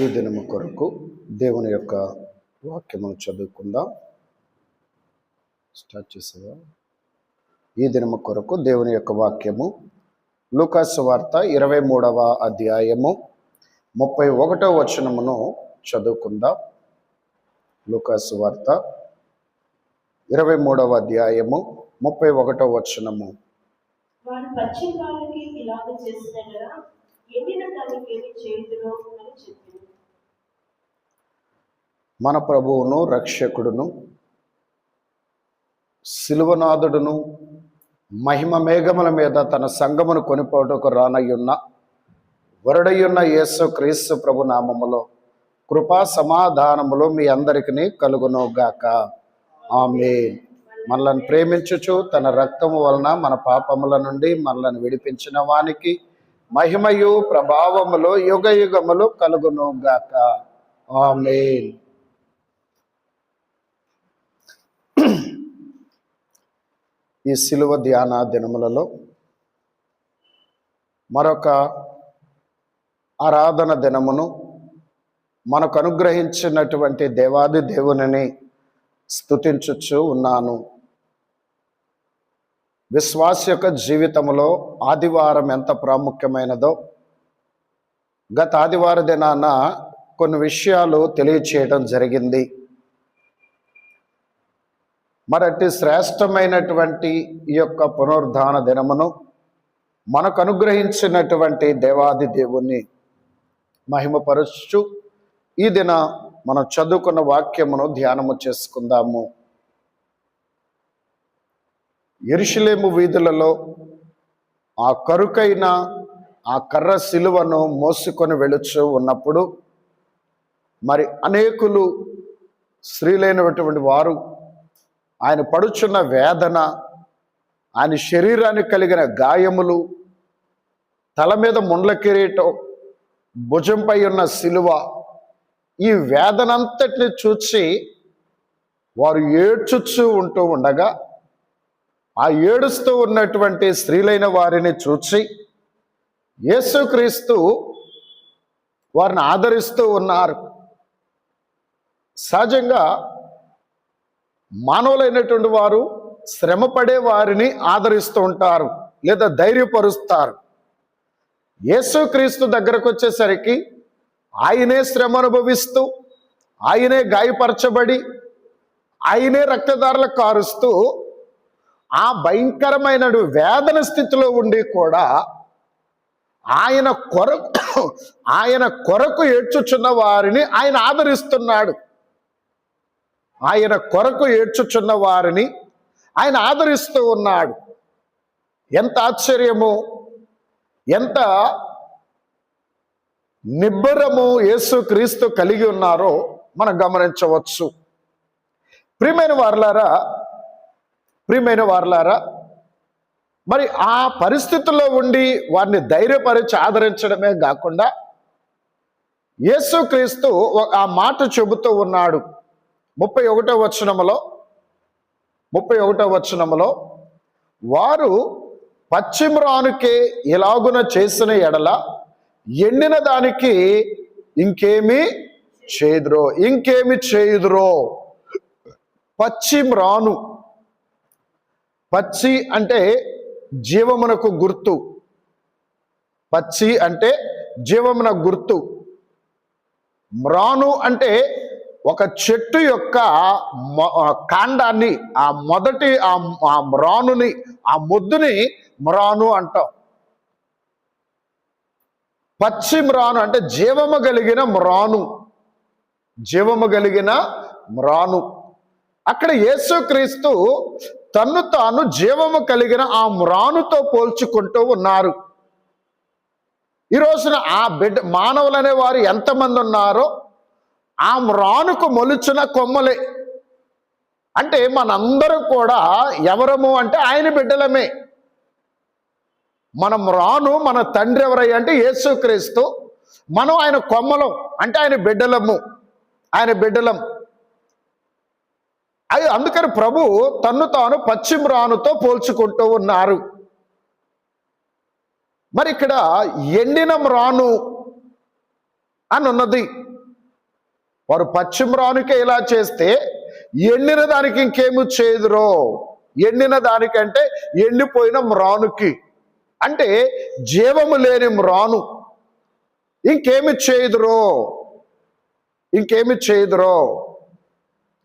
ఈ దినము కొరకు దేవుని యొక్క వాక్యమును చదువుకుందాం. స్టార్ట్ చేసేదా? ఈ దినము కొరకు దేవుని యొక్క వాక్యము లూకా సువార్త 23వ అధ్యాయము 31వ వచనమును చదువుకుందాం. లూకా సువార్త 23వ అధ్యాయము 31వ వచనము. వాడు పశ్చిమాలకి ఇలాగ చేసినట్లుగా ఎండిన దానికి ఏమి చేయుదురో అని చెప్పింది. మన ప్రభువును రక్షకుడును శిలువనాథుడును మహిమ మేఘముల మీద తన సంగమును కొనిపోవటకు రానయ్యున్న వరుడయ్యున్న యేసు క్రీస్తు ప్రభు నామములో కృపా సమాధానములు మీ అందరికీ కలుగునుగాక. ఆమేన్. మనలను ప్రేమించుచు తన రక్తము వలన మన పాపముల నుండి మనలను విడిపించిన వానికి మహిమయు ప్రభావములు యుగ యుగములు కలుగునుగాక. ఆమేన్. ఈ శిలువ ధ్యాన దినములలో మరొక ఆరాధన దినమును మనకు అనుగ్రహించినటువంటి దేవాది దేవునిని స్తుతించుచు ఉన్నాను. విశ్వాస యొక్క జీవితంలో ఆదివారం ఎంత ప్రాముఖ్యమైనదో గత ఆదివార దినాన కొన్ని విషయాలు తెలియచేయడం జరిగింది. మరటి శ్రేష్టమైనటువంటి ఈ యొక్క పునరుద్ధాన దినమును మనకు అనుగ్రహించినటువంటి దేవాది దేవుణ్ణి మహిమపరచు ఈ దిన మనం చదువుకున్న వాక్యమును ధ్యానము చేసుకుందాము. యెరూషలేము వీధులలో ఆ కరుకైన ఆ కర్ర సిలువను మోసుకొని వెళుచు ఉన్నప్పుడు మరి అనేకులు స్త్రీలైనటువంటి వారు ఆయన పడుచున్న వేదన, ఆయన శరీరానికి కలిగిన గాయములు, తల మీద ముండ్ల కిరీటం, భుజంపై ఉన్న సిలువ, ఈ వేదనంతటిని చూచి వారు ఏడ్చుచూ ఉంటూ ఉండగా ఆ ఏడుస్తూ ఉన్నటువంటి స్త్రీలైన వారిని చూచి యేసుక్రీస్తు వారిని ఆదరిస్తూ ఉన్నారు. సహజంగా మానవులైనటువంటి వారు శ్రమపడే వారిని ఆదరిస్తూ ఉంటారు లేదా ధైర్యపరుస్తారు. యేసుక్రీస్తు దగ్గరకు వచ్చేసరికి ఆయనే శ్రమ అనుభవిస్తూ, ఆయనే గాయపరచబడి, ఆయనే రక్తధారలు కారుస్తూ ఆ భయంకరమైన వేదన స్థితిలో ఉండి కూడా ఆయన కొరకు ఏడ్చుచున్న వారిని ఆయన ఆదరిస్తున్నాడు. ఆయన కొరకు ఏడ్చుచున్న వారిని ఆయన ఆదరిస్తూ ఉన్నాడు. ఎంత ఆశ్చర్యము, ఎంత నిబ్బరము యేసుక్రీస్తు కలిగి ఉన్నారో మనం గమనించవచ్చు. ప్రియమైన వారలారా, మరి ఆ పరిస్థితుల్లో ఉండి వారిని ధైర్యపరిచి ఆదరించడమే కాకుండా యేసుక్రీస్తు ఆ మాట చెబుతూ ఉన్నాడు. 31వ వచనములో వారు పశ్చిమరానుకే ఇలాగున చేసిన ఎడల ఎండిన దానికి ఇంకేమి చేయుదురో. పశ్చిమరాను, పచ్చి అంటే జీవమునకు గుర్తు. పచ్చి అంటే జీవమున గుర్తు. మ్రాను అంటే ఒక చెట్టు యొక్క కాండాన్ని, ఆ మొదటి ఆ మ్రానుని, ఆ మొద్దుని మ్రాను అంటాం. పచ్చి మ్రాను అంటే జీవము కలిగిన మ్రాను. అక్కడ యేసుక్రీస్తు తన్ను తాను జీవము కలిగిన ఆ మ్రానుతో పోల్చుకుంటూ ఉన్నారు. ఈ రోజున ఆ మానవులనే వారు ఎంతమంది ఉన్నారో ఆ మ్రానుకు మొలుచిన కొమ్మలే. అంటే మనందరం కూడా ఎవరము అంటే ఆయన బిడ్డలమే. మన మ్రాను, మన తండ్రి ఎవరయ్యా అంటే యేసుక్రీస్తు. మనం ఆయన కొమ్మలం అంటే ఆయన బిడ్డలం. అందుకని ప్రభు తన్ను తాను పచ్చి మ్రానుతో పోల్చుకుంటూ ఉన్నారు. మరి ఇక్కడ ఎండిన మ్రాను అని ఉన్నది. వారు పచ్చి మ్రానుకే ఇలా చేస్తే ఎండిన దానికి ఇంకేమి చేదురో. ఎండిన దానికంటే ఎండిపోయిన మ్రానుకి, అంటే జీవము లేని మ్రాను ఇంకేమి చేదురో, ఇంకేమి చేదురో.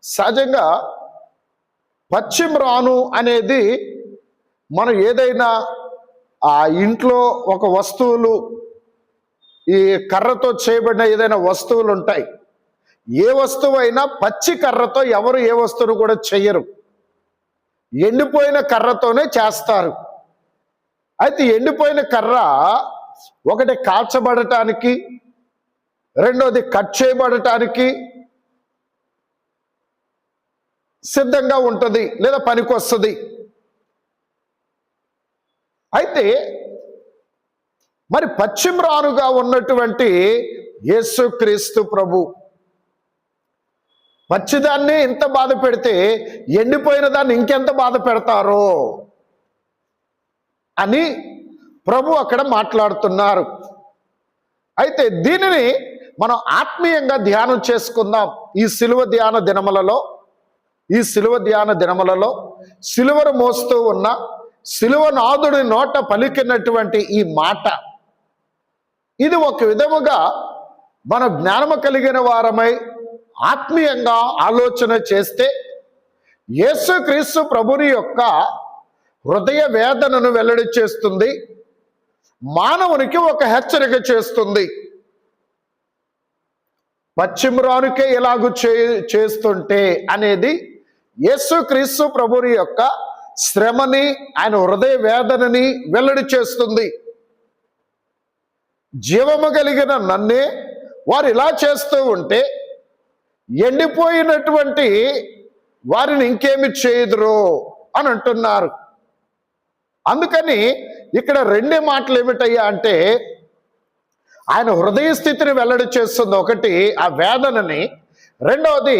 సహజంగా పచ్చి మ్రాను అనేది మనం ఏదైనా ఆ ఇంట్లో ఒక వస్తువులు, ఈ కర్రతో చేయబడిన ఏదైనా వస్తువులు ఉంటాయి. ఏ వస్తువు అయినా పచ్చి కర్రతో ఎవరు ఏ వస్తువును కూడా చెయ్యరు, ఎండిపోయిన కర్రతోనే చేస్తారు. అయితే ఎండిపోయిన కర్ర ఒకటి కాల్చబడటానికి, రెండోది కట్ చేయబడటానికి సిద్ధంగా ఉంటుంది, లేదా పనికొస్తుంది. అయితే మరి పశ్చిమరానుగా ఉన్నటువంటి యేసుక్రీస్తు ప్రభు పచ్చిదాన్ని ఇంత బాధ పెడితే ఎండిపోయిన దాన్ని ఇంకెంత బాధ పెడతారో అని ప్రభు అక్కడ మాట్లాడుతున్నారు. అయితే దీనిని మనం ఆత్మీయంగా ధ్యానం చేసుకుందాం. ఈ సిలువ ధ్యాన దినములలో సిలువను మోస్తూ ఉన్న సిలువనాథుడి నోట పలికినటువంటి ఈ మాట, ఇది ఒక విధముగా మన జ్ఞానము కలిగిన వారమై ఆత్మీయంగా ఆలోచన చేస్తే యేసుక్రీస్తు ప్రభుని యొక్క హృదయ వేదనను వెల్లడి చేస్తుంది, మానవునికి ఒక హెచ్చరిక చేస్తుంది. పశ్చిమరానుకే ఎలాగూ చేస్తుంటే అనేది యేసుక్రీస్తు ప్రభుని యొక్క శ్రమని, ఆయన హృదయ వేదనని వెల్లడి చేస్తుంది. జీవము కలిగిన నన్నే వారు ఇలా చేస్తూ ఉంటే ఎండిపోయినటువంటి వారిని ఇంకేమి చేయుదురో అని అంటున్నారు. అందుకని ఇక్కడ రెండే మాటలు ఏమిటయ్యా అంటే, ఆయన హృదయ స్థితిని వెల్లడి చేస్తుంది ఒకటి, ఆ వేదనని. రెండవది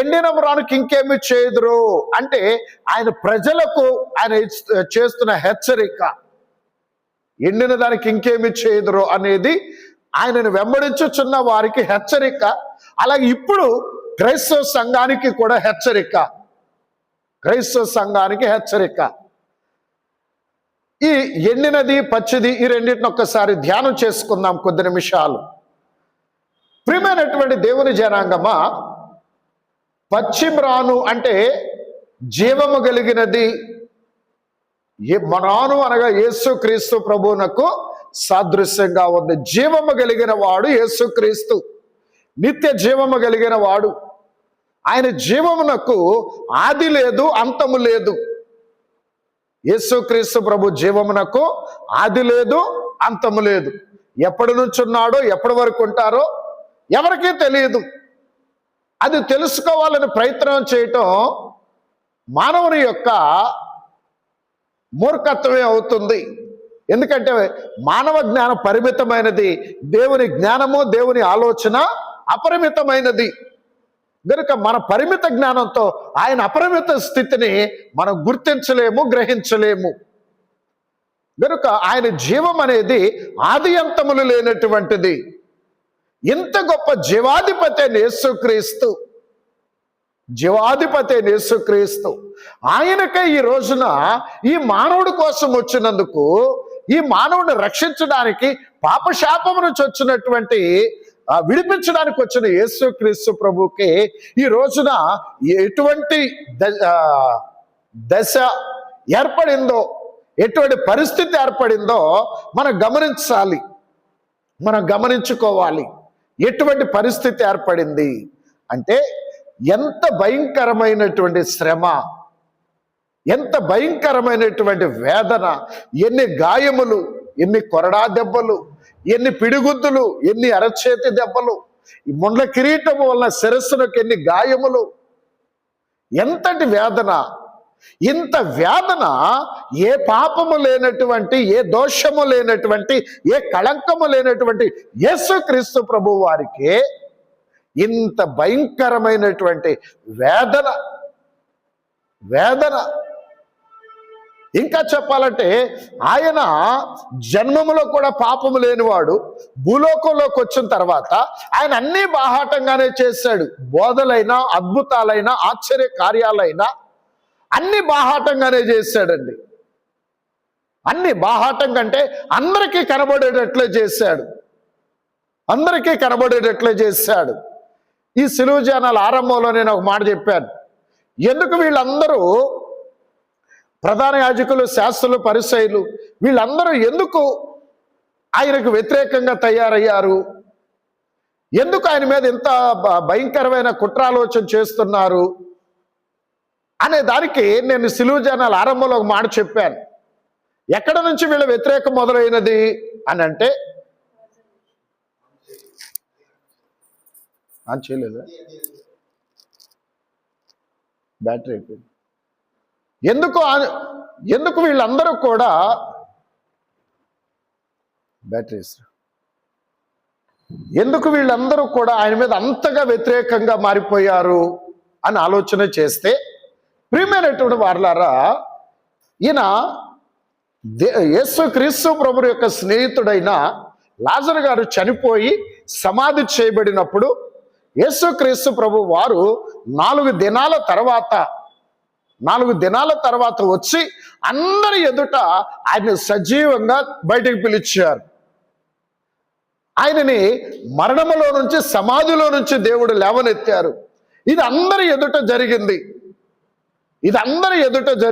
ఎండిన మ్రానుకి ఇంకేమి చేయుదురు అంటే ఆయన ప్రజలకు ఆయన చేస్తున్న హెచ్చరిక. ఎండిన దానికి ఇంకేమి చేయుదురు అనేది ఆయనను వెంబడించుచున్న వారికి హెచ్చరిక. అలాగే ఇప్పుడు క్రైస్తవ సంఘానికి కూడా హెచ్చరిక. ఈ ఎండినది పచ్చిది, ఈ రెండింటిని ఒక్కసారి ధ్యానం చేసుకుందాం కొద్ది నిమిషాలు. ప్రియమైనటువంటి దేవుని జనాంగమా, పశ్చిమరాను అంటే జీవము కలిగినది. మరాను అనగా యేసుక్రీస్తు ప్రభువునకు సాదృశ్యంగా ఉంది. జీవము కలిగిన వాడు యేసుక్రీస్తు, నిత్య జీవము కలిగిన వాడు. ఆయన జీవమునకు ఆది లేదు, అంతము లేదు. యేసుక్రీస్తు ప్రభు జీవమునకు ఆది లేదు, అంతము లేదు. ఎప్పటి నుంచి ఉన్నాడో, ఎప్పటి వరకు ఉంటారో ఎవరికీ తెలియదు. అది తెలుసుకోవాలని ప్రయత్నం చేయటం మానవుని యొక్క మూర్ఖత్వమే అవుతుంది. ఎందుకంటే మానవ జ్ఞానం పరిమితమైనది, దేవుని జ్ఞానము, దేవుని ఆలోచన అపరిమితమైనది. కనుక మన పరిమిత జ్ఞానంతో ఆయన అపరిమిత స్థితిని మనం గుర్తించలేము, గ్రహించలేము. కనుక ఆయన జీవం అనేది ఆది అంతములు లేనటువంటిది. ఇంత గొప్ప జీవాధిపతి యేసుక్రీస్తు, ఆయనకే ఈ రోజున ఈ మానవుడి కోసం వచ్చినందుకు, ఈ మానవుడిని రక్షించడానికి, పాపశాపము నుంచి వచ్చినటువంటి విడిపించడానికి వచ్చిన యేసుక్రీస్తు ప్రభుకి ఈ రోజున ఎటువంటి దశ ఏర్పడిందో, ఎటువంటి పరిస్థితి ఏర్పడిందో మనం గమనించుకోవాలి. ఎటువంటి పరిస్థితి ఏర్పడింది అంటే, ఎంత భయంకరమైనటువంటి శ్రమ, ఎంత భయంకరమైనటువంటి వేదన, ఎన్ని గాయములు, ఎన్ని కొరడా దెబ్బలు, ఎన్ని పిడిగుద్దులు, ఎన్ని అరచేతి దెబ్బలు, ఈ ముండ్ల కిరీటము వలన శిరస్సునకు ఎన్ని గాయములు, ఎంతటి వేదన. ఇంత వేదన ఏ పాపము లేనటువంటి, ఏ దోషము లేనటువంటి, ఏ కళంకము లేనటువంటి యేసుక్రీస్తు ప్రభు వారికి ఇంత భయంకరమైనటువంటి వేదన. ఇంకా చెప్పాలంటే ఆయన జన్మములో కూడా పాపము లేనివాడు భూలోకంలోకి వచ్చిన తర్వాత ఆయన అన్ని బాహాటంగానే చేశాడు. బోధలైనా, అద్భుతాలైనా, ఆశ్చర్య కార్యాలైనా అన్ని బాహాటంగానే చేశాడండి. అన్ని బాహాటంగా అంటే అందరికీ కనబడేటట్లే చేశాడు. అందరికీ కనబడేటట్లే చేశాడు. ఈ సిలువ జనాల ఆరంభంలో నేను ఒక మాట చెప్పాను. ఎందుకు వీళ్ళందరూ ప్రధాన యాజకులు, శాస్త్రులు, పరిసయ్యులు వీళ్ళందరూ ఎందుకు ఆయనకు వ్యతిరేకంగా తయారయ్యారు? ఎందుకు ఆయన మీద ఇంత భయంకరమైన కుట్రాలోచన చేస్తున్నారు అనే దానికి నేను సిలువ జనాల ఆరంభంలో ఒక మాట చెప్పాను. ఎక్కడ నుంచి వీళ్ళ వ్యతిరేకం మొదలైనది అని అంటే చేయలేదా? బ్యాటరీ అయిపోయింది. ఎందుకు వీళ్ళందరూ కూడా ఎందుకు వీళ్ళందరూ కూడా ఆయన మీద అంతగా వ్యతిరేకంగా మారిపోయారు అని ఆలోచన చేస్తే, ప్రియమైనటువంటి వారలారా, ఈయన యేసుక్రీస్తు ప్రభు యొక్క స్నేహితుడైన లాజరు గారు చనిపోయి సమాధి చేయబడినప్పుడు యేసుక్రీస్తు ప్రభు వారు 4 దినాల తర్వాత వచ్చి అందరి ఎదుట ఆయన సజీవంగా బయటికి పిలిచారు. ఆయనని మరణములో నుంచి, సమాధిలో నుంచి దేవుడు లేవనెత్తారు. ఇది అందరి ఎదుట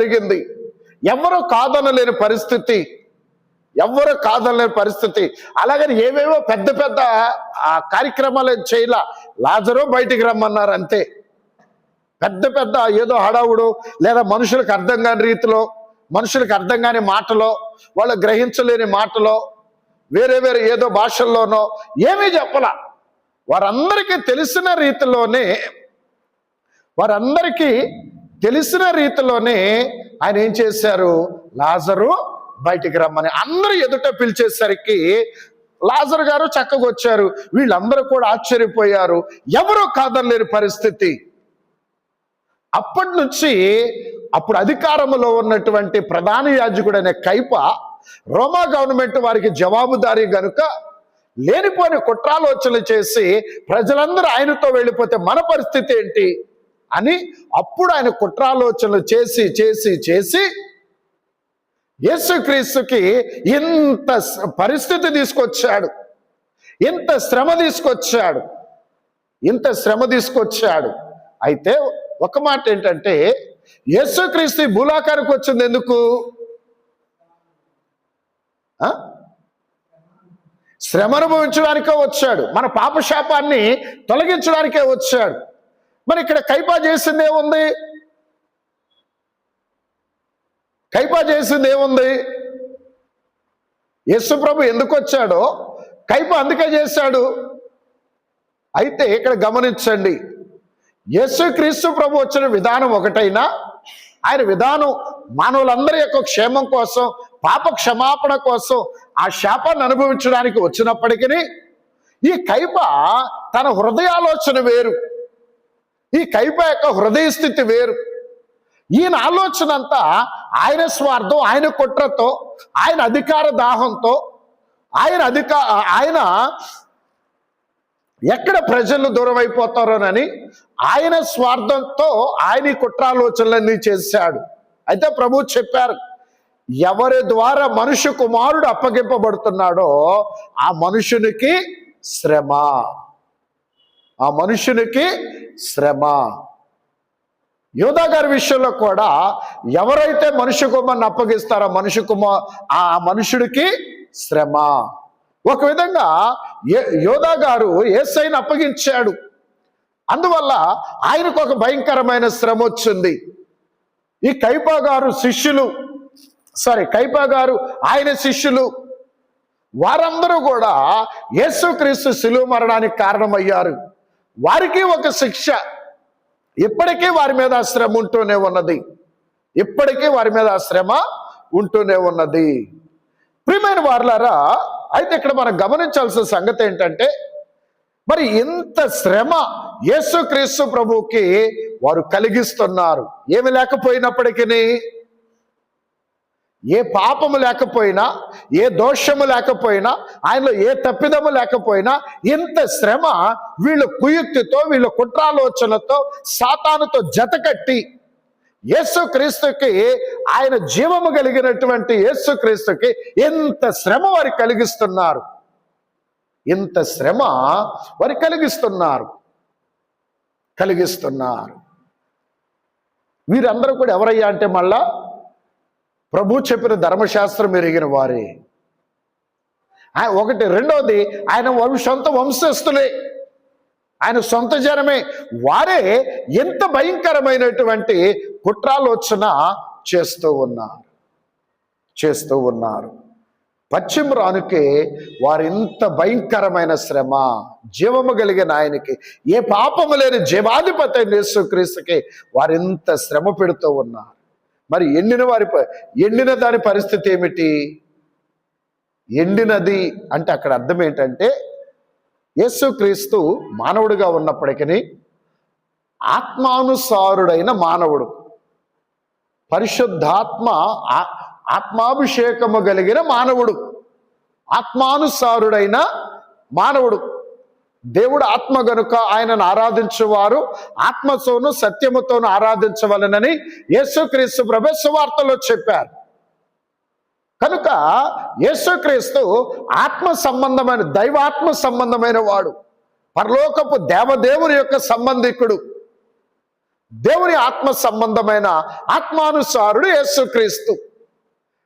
జరిగింది. ఎవరు కాదనలేని పరిస్థితి. అలాగని ఏవేవో పెద్ద పెద్ద కార్యక్రమాలు చేయలా. లాజరు బయటికి రమ్మన్నారు అంతే. పెద్ద ఏదో హడావుడు లేదా మనుషులకు అర్థం కాని రీతిలో, మనుషులకు అర్థం కాని మాటలో, వాళ్ళు గ్రహించలేని మాటలో, వేరే ఏదో భాషల్లోనో ఏమీ చెప్పలా. వారందరికీ తెలిసిన రీతిలోనే ఆయన ఏం చేశారు? లాజరు బయటికి రమ్మని అందరూ ఎదుట పిలిచేసరికి లాజరు గారు చక్కగా వచ్చారు. వీళ్ళందరూ కూడా ఆశ్చర్యపోయారు. ఎవరూ కాదనలేని పరిస్థితి. అప్పటి నుంచి అప్పుడు అధికారంలో ఉన్నటువంటి ప్రధాన యాజకుడైన కైప రోమా గవర్నమెంట్ వారికి జవాబుదారీ గనుక లేనిపోని కుట్రాలోచనలు చేసి ప్రజలందరూ ఆయనతో వెళ్ళిపోతే మన పరిస్థితి ఏంటి అని అప్పుడు ఆయన కుట్రాలోచనలు చేసి యేసుక్రీస్తుకి ఇంత పరిస్థితి తీసుకొచ్చాడు, ఇంత శ్రమ తీసుకొచ్చాడు. అయితే ఒక మాట ఏంటంటే, యేసుక్రీస్తు భూలోకానికి వచ్చింది ఎందుకు? శ్రమ అనుభవించడానికే వచ్చాడు. మన పాపశాపాన్ని తొలగించడానికే వచ్చాడు. మరి ఇక్కడ కైపా చేసింది ఏముంది? యేసు ప్రభు ఎందుకు వచ్చాడో కైపా అందుకే చేశాడు. అయితే ఇక్కడ గమనించండి, యేసుక్రీస్తు ప్రభు వచ్చిన విధానం ఒకటైనా ఆయన విధానం మానవులందరి యొక్క క్షేమం కోసం, పాప క్షమాపణ కోసం, ఆ శాపాన్ని అనుభవించడానికి వచ్చినప్పటికీ ఈ కైప తన హృదయాలోచన వేరు. ఈ కైప యొక్క హృదయ స్థితి వేరు. ఈయన ఆలోచన అంతా ఆయన స్వార్థం, ఆయన కుట్రతో, ఆయన అధికార దాహంతో, ఆయన ఎక్కడ ప్రజలు దూరం అయిపోతారోనని ఆయన స్వార్థంతో ఆయన కుట్రాలోచనలన్నీ చేశాడు. అయితే ప్రభు చెప్పారు, ఎవరి ద్వారా మనుష్య కుమారుడు అప్పగింపబడుతున్నాడో ఆ మనుషునికి శ్రమ. యోధా గారి విషయంలో కూడా ఎవరైతే మనుష్య కుమారుని అప్పగిస్తారో ఆ మనుషుడికి శ్రమ. ఒక విధంగా యోధా గారు యేసయ్యను అప్పగించాడు. అందువల్ల ఆయనకు ఒక భయంకరమైన శ్రమ వచ్చింది. ఈ కైపా గారు ఆయన శిష్యులు వారందరూ కూడా యేసుక్రీస్తు శిలువ మరణానికి కారణమయ్యారు. వారికి ఒక శిక్ష. ఇప్పటికీ వారి మీద ఆ శ్రమ ఉంటూనే ఉన్నది. ప్రియమైన వారలారా, అయితే ఇక్కడ మనం గమనించాల్సిన సంగతి ఏంటంటే, మరి ఇంత శ్రమ యేసుక్రీస్తు ప్రభువుకి వారు కలిగిస్తున్నారు. ఏమి లేకపోయినప్పటికీ ఏ పాపము లేకపోయినా, ఏ దోషము లేకపోయినా, ఆయనలో ఏ తప్పిదము లేకపోయినా, ఇంత శ్రమ వీళ్ళు కుయుక్తితో, వీళ్ళ కుట్రాలోచనతో, సాతానుతో జతకట్టి యేసుక్రీస్తుకి, ఆయన జీవము కలిగినటువంటి యేసుక్రీస్తుకి ఎంత శ్రమ వారికి కలిగిస్తున్నారు. ఇంత శ్రమ వారు కలిగిస్తున్నారు. వీరందరూ కూడా ఎవరయ్యా అంటే మళ్ళా ప్రభు చెప్పిన ధర్మశాస్త్రం ఎరిగిన వారే. ఒకటి. రెండవది, ఆయన సొంత వంశస్థులే, ఆయన సొంత జనమే. వారే ఎంత భయంకరమైనటువంటి కుట్రాలోచన చేస్తూ ఉన్నారు. పశ్చిమ రానుకే వారింత భయంకరమైన శ్రమ, జీవము కలిగిన ఆయనకి, ఏ పాపము లేని జీవాధిపతి అయిన యేసుక్రీస్తుకి వారింత శ్రమ పెడుతూ ఉన్నారు. మరి ఎండిన దాని పరిస్థితి ఏమిటి? ఎండినది అంటే అక్కడ అర్థం ఏంటంటే, యేసుక్రీస్తు మానవుడిగా ఉన్నప్పటికీ ఆత్మానుసారుడైన మానవుడు, ఆత్మాభిషేకము కలిగిన మానవుడు, ఆత్మానుసారుడైన మానవుడు. దేవుడు ఆత్మ గనుక ఆయనను ఆరాధించువారు ఆత్మతోను సత్యముతోను ఆరాధించవలనని యేసుక్రీస్తు ప్రభు సువార్తలో చెప్పారు. కనుక యేసుక్రీస్తు ఆత్మ సంబంధమైన, దైవాత్మ సంబంధమైన వాడు, పరలోకపు దేవదేవుని యొక్క సంబంధికుడు, దేవుని ఆత్మ సంబంధమైన ఆత్మానుసారుడు యేసుక్రీస్తు.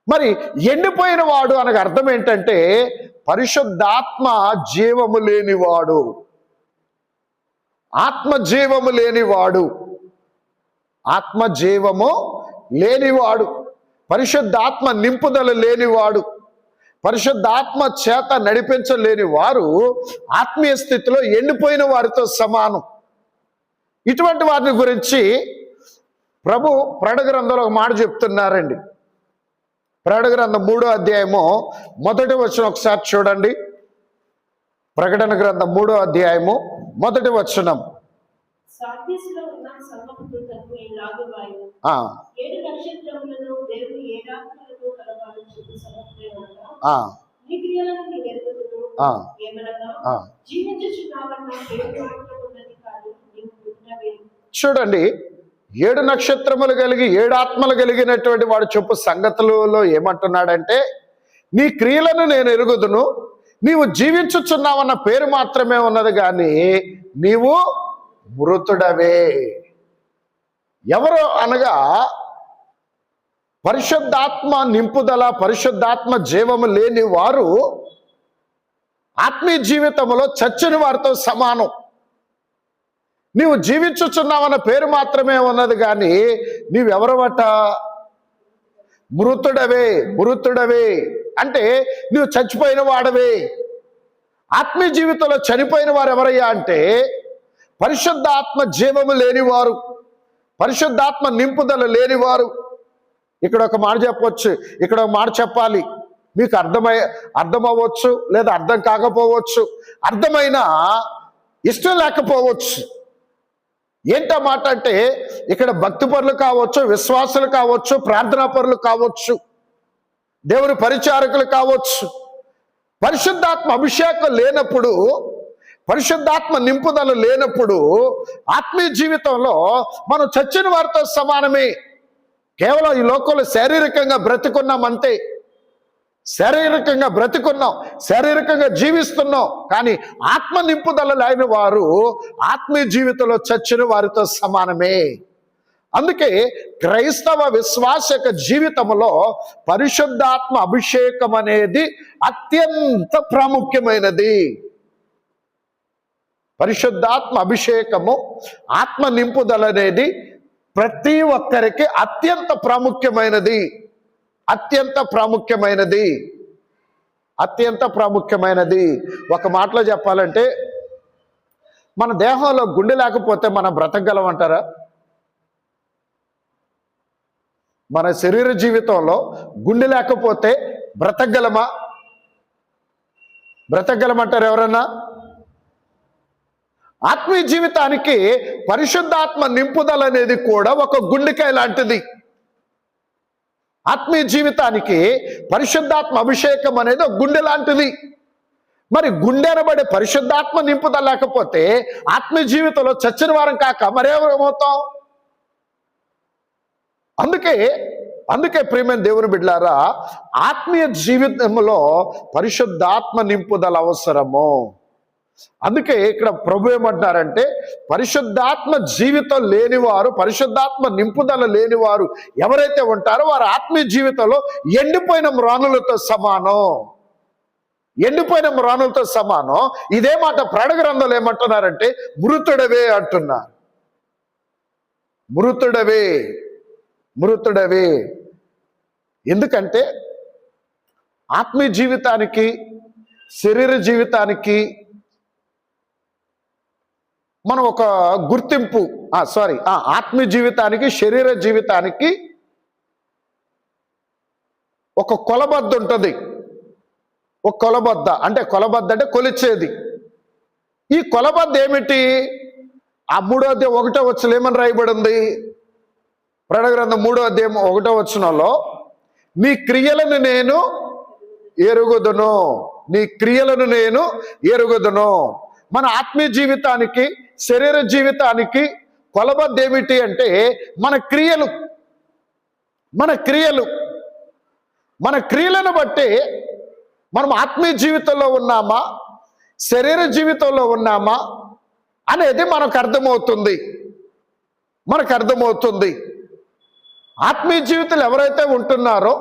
మరి ఎండిపోయిన వాడు అనగా అర్థం ఏంటంటే, పరిశుద్ధాత్మ జీవము లేనివాడు, ఆత్మజీవము లేనివాడు, పరిశుద్ధాత్మ నింపుదల లేనివాడు, పరిశుద్ధాత్మ చేత నడిపించలేని వారు ఆత్మీయ స్థితిలో ఎండిపోయిన వారితో సమానం. ఇటువంటి వారిని గురించి ప్రభు ప్రకటన గ్రంథంలో ఒక మాట చెప్తున్నారండి. ప్రకటన గ్రంథం 3వ అధ్యాయము 1వ వచనం ఒకసారి చూడండి. ప్రకటన గ్రంథం 3వ అధ్యాయము 1వ వచనం. సార్దీసులో ఉన్న సంఘదూతకు ఇలాగు రాయు. 7 నక్షత్రములను దేవుని 7 ఆత్మలను కలవాడు చెప్పు సమర్పణగా నీ క్రియలను నేను ఎరుగుదును. ఏమనగా జీవించుచున్నావన్న పేరు మాత్రం ఉన్నది కాదు, నీవు పుట్టినవే. చూడండి, 7 నక్షత్రములు కలిగి 7 ఆత్మలు కలిగినటువంటి వాడు చెప్పు సంగతులలో ఏమంటున్నాడంటే, నీ క్రియలను నేను ఎరుగుదును, నీవు జీవించుచున్నావన్న పేరు మాత్రమే ఉన్నది కానీ నీవు మృతుడవే. ఎవరు అనగా పరిశుద్ధాత్మ నింపుదల, పరిశుద్ధాత్మ జీవము లేని వారు ఆత్మీయ జీవితంలో చచ్చిన వారితో సమానం. నీవు జీవించుచున్నావన్న పేరు మాత్రమే ఉన్నది కానీ నీవెవరవట? మృతుడవే అంటే నువ్వు చచ్చిపోయిన వాడవే. ఆత్మీయ జీవితంలో చనిపోయిన వారు ఎవరయ్యా అంటే, పరిశుద్ధాత్మ జీవము లేనివారు, పరిశుద్ధాత్మ నింపుదల లేనివారు. ఇక్కడ ఒక మాట చెప్పవచ్చు, ఇక్కడ ఒక మాట చెప్పాలి. మీకు అర్థమవ్వచ్చు, లేదా అర్థం కాకపోవచ్చు, అర్థమైనా ఇష్టం లేకపోవచ్చు. ఏంటా మాట అంటే, ఇక్కడ భక్తి పరులు కావచ్చు, విశ్వాసులు కావచ్చు, ప్రార్థనా పరులు కావచ్చు, దేవుని పరిచారకులు కావచ్చు, పరిశుద్ధాత్మ అభిషేకం లేనప్పుడు, పరిశుద్ధాత్మ నింపుదల లేనప్పుడు ఆత్మీయ జీవితంలో మనం చచ్చిన వారితో సమానమే. కేవలం ఈ లోకంలో శారీరకంగా బ్రతికున్నామంతే. శారీరకంగా జీవిస్తున్నాం, కానీ ఆత్మ నింపుదల లేని వారు ఆత్మీయ జీవితంలో చచ్చిన వారితో సమానమే. అందుకే క్రైస్తవ విశ్వాసక జీవితంలో పరిశుద్ధాత్మ అభిషేకం అనేది అత్యంత ప్రాముఖ్యమైనది. పరిశుద్ధాత్మ అభిషేకము, ఆత్మ నింపుదల అనేది ప్రతి ఒక్కరికి అత్యంత ప్రాముఖ్యమైనది. ఒక మాటలో చెప్పాలంటే, మన దేహంలో గుండె లేకపోతే మనం బ్రతకగలం అంటారా? మన శరీర జీవితంలో గుండె లేకపోతే బ్రతకగలమంటారు ఎవరన్నా? ఆత్మీయ జీవితానికి పరిశుద్ధాత్మ నింపుదల అనేది కూడా ఒక గుండెకాయ లాంటిది. ఆత్మీయ జీవితానికి పరిశుద్ధాత్మ అభిషేకం అనేది ఒక గుండె లాంటిది. మరి గుండె అనబడే పరిశుద్ధాత్మ నింపుదల లేకపోతే ఆత్మీయ జీవితంలో చచ్చిన వారం కాక మరేమవుతాం? అందుకే ప్రియమైన దేవుని బిడ్డలారా, ఆత్మీయ జీవితంలో పరిశుద్ధాత్మ నింపుదల అవసరము. అందుకే ఇక్కడ ప్రభు ఏమంటున్నారంటే, పరిశుద్ధాత్మ జీవితం లేనివారు, పరిశుద్ధాత్మ నింపుదల లేనివారు ఎవరైతే ఉంటారో వారు ఆత్మీయ జీవితంలో ఎండిపోయిన మ్రాణులతో సమానం. ఎండిపోయిన మ్రాణులతో సమానం. ఇదే మాట ప్రకటన గ్రంథంలో ఏమంటున్నారంటే, మృతుడవే అంటున్నారు. మృతుడవే. ఎందుకంటే ఆత్మీయ జీవితానికి, శరీర జీవితానికి మనం ఒక గుర్తింపు, ఆత్మీయ జీవితానికి, శరీర జీవితానికి ఒక కొలబద్ద ఉంటుంది. ఒక కొలబద్ద అంటే కొలిచేది. ఈ కొలబద్ద ఏమిటి? ఆ 3వ అధ్యాయం 1వ వచనం ఏమని రాయబడి ఉంది? ప్రకటన గ్రంథం 3వ అధ్యాయం 1వ వచనంలో, నీ క్రియలను నేను ఎరుగుదును. నీ క్రియలను నేను ఎరుగుదును. మన ఆత్మీయ జీవితానికి, శరీర జీవితానికి కొలబద్ద ఏమిటి అంటే మన క్రియలను బట్టి మనం ఆత్మీయ జీవితంలో ఉన్నామా, శరీర జీవితంలో ఉన్నామా అనేది మనకు అర్థమవుతుంది. ఆత్మీయ జీవితంలో ఎవరైతే ఉంటున్నారో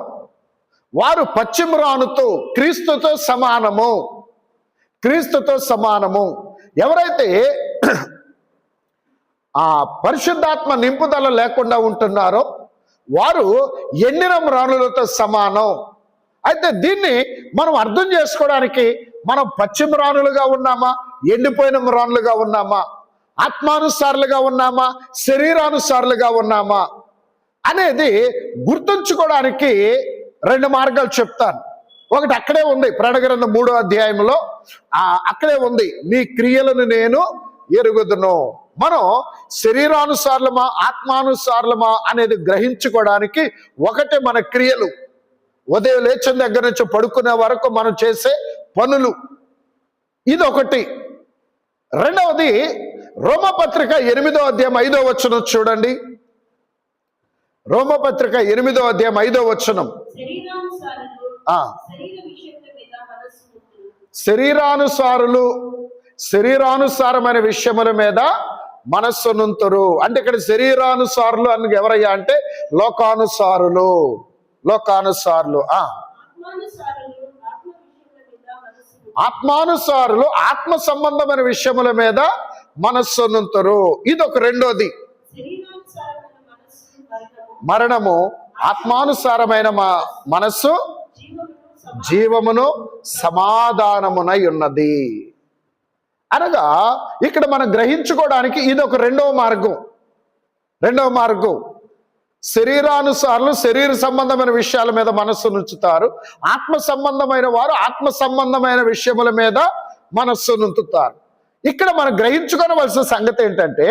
వారు పశ్చిమరానుతో క్రీస్తుతో సమానము. ఎవరైతే ఆ పరిశుద్ధాత్మ నింపుదల లేకుండా ఉంటున్నారో వారు ఎండిన మ్రాణులతో సమానం. అయితే దీన్ని మనం అర్థం చేసుకోవడానికి మనం పశ్చిమరానులుగా ఉన్నామా, ఎండిపోయిన మ్రాణులుగా ఉన్నామా, ఆత్మానుసారులుగా ఉన్నామా, శరీరానుసారులుగా ఉన్నామా అనేది గుర్తుంచుకోవడానికి 2 మార్గాలు చెప్తాను. ఒకటి అక్కడే ఉంది, ప్రకటన గ్రంథం 3వ అధ్యాయంలో అక్కడే ఉంది, నీ క్రియలను నేను ఎరుగుదును. మనం శరీరానుసారులమా, ఆత్మానుసారులమా అనేది గ్రహించుకోవడానికి ఒకటి మన క్రియలు. ఉదయం లేచిన దగ్గర నుంచి పడుకునే వరకు మనం చేసే పనులు, ఇదొకటి. రెండవది రోమపత్రిక 8వ అధ్యాయం 5వ వచనం చూడండి. రోమపత్రిక 8వ అధ్యాయం 5వ వచనం, శరీరానుసారమైన విషయముల మీద మనస్సునుంతురు. అంటే ఇక్కడ శరీరానుసారులు అని ఎవరయ్యా అంటే లోకానుసారులు. ఆత్మానుసారులు ఆత్మ సంబంధమైన విషయముల మీద మనస్సునుంతురు. ఇదొక రెండోది. మరణము, ఆత్మానుసారమైన మనస్సు జీవమును సమాధానమునై ఉన్నది. అనగా ఇక్కడ మనం గ్రహించుకోవడానికి ఇదొక రెండవ మార్గం. శరీరానుసారులు శరీర సంబంధమైన విషయాల మీద మనస్సు నుంచుతారు. ఆత్మ సంబంధమైన వారు ఆత్మ సంబంధమైన విషయముల మీద మనస్సు నుంచుతారు. ఇక్కడ మనం గ్రహించుకోవలసిన సంగతి ఏంటంటే,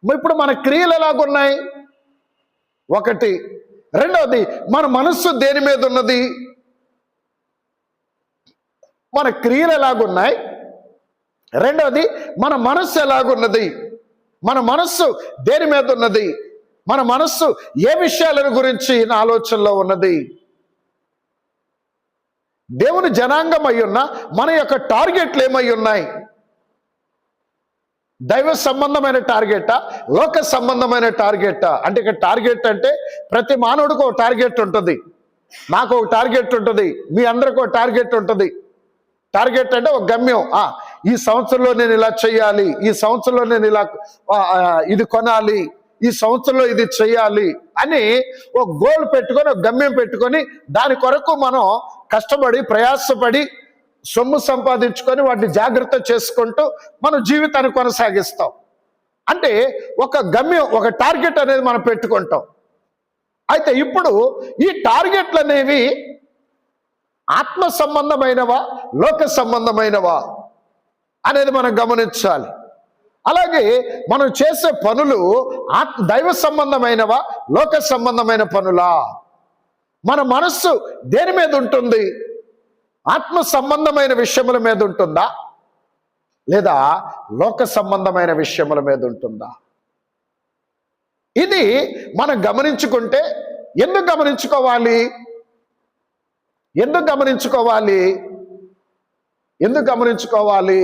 ఇప్పుడు మన క్రియలు ఎలాగున్నాయి? ఒకటి. రెండవది, మన మనస్సు దేని మీద ఉన్నది? మన క్రియలు ఎలాగున్నాయి? రెండవది, మన మనస్సు ఎలాగున్నది? మన మనస్సు దేని మీద ఉన్నది? మన మనస్సు ఏ విషయాలను గురించి నా ఆలోచనలో ఉన్నది? దేవుని జనాంగం అయి ఉన్న మన యొక్క టార్గెట్లు ఏమై ఉన్నాయి? దైవ సంబంధమైన టార్గెటా, లోక సంబంధమైన టార్గెటా? అంటే ఇక్కడ టార్గెట్ అంటే ప్రతి మానవుడికి ఒక టార్గెట్ ఉంటుంది. నాకు ఒక టార్గెట్ ఉంటుంది, మీ అందరికి ఒక టార్గెట్ ఉంటుంది. టార్గెట్ అంటే ఒక గమ్యం. ఈ సంవత్సరంలో నేను ఇలా చేయాలి, ఈ సంవత్సరంలో నేను ఇలా ఇది కొనాలి, ఈ సంవత్సరంలో ఇది చేయాలి అని ఒక గోల్ పెట్టుకొని, ఒక గమ్యం పెట్టుకొని దాని కొరకు మనం కష్టపడి ప్రయాసపడి సొమ్ము సంపాదించుకొని వాటిని జాగ్రత్త చేసుకుంటూ మనం జీవితాన్ని కొనసాగిస్తాం. అంటే ఒక గమ్యం, ఒక టార్గెట్ అనేది మనం పెట్టుకుంటాం. అయితే ఇప్పుడు ఈ టార్గెట్లు అనేవి ఆత్మ సంబంధమైనవా, లోక సంబంధమైనవా అనేది మనం గమనించాలి. అలాగే మనం చేసే పనులు దైవ సంబంధమైనవా, లోక సంబంధమైన పనులా మన మనస్సు దేని మీద ఉంటుంది? ఆత్మ సంబంధమైన విషయముల మీద ఉంటుందా, లేదా లోక సంబంధమైన విషయముల మీద ఉంటుందా? ఇది మనం గమనించుకుంటే, ఎందుకు గమనించుకోవాలి? ఎందుకు గమనించుకోవాలి? ఎందుకు గమనించుకోవాలి?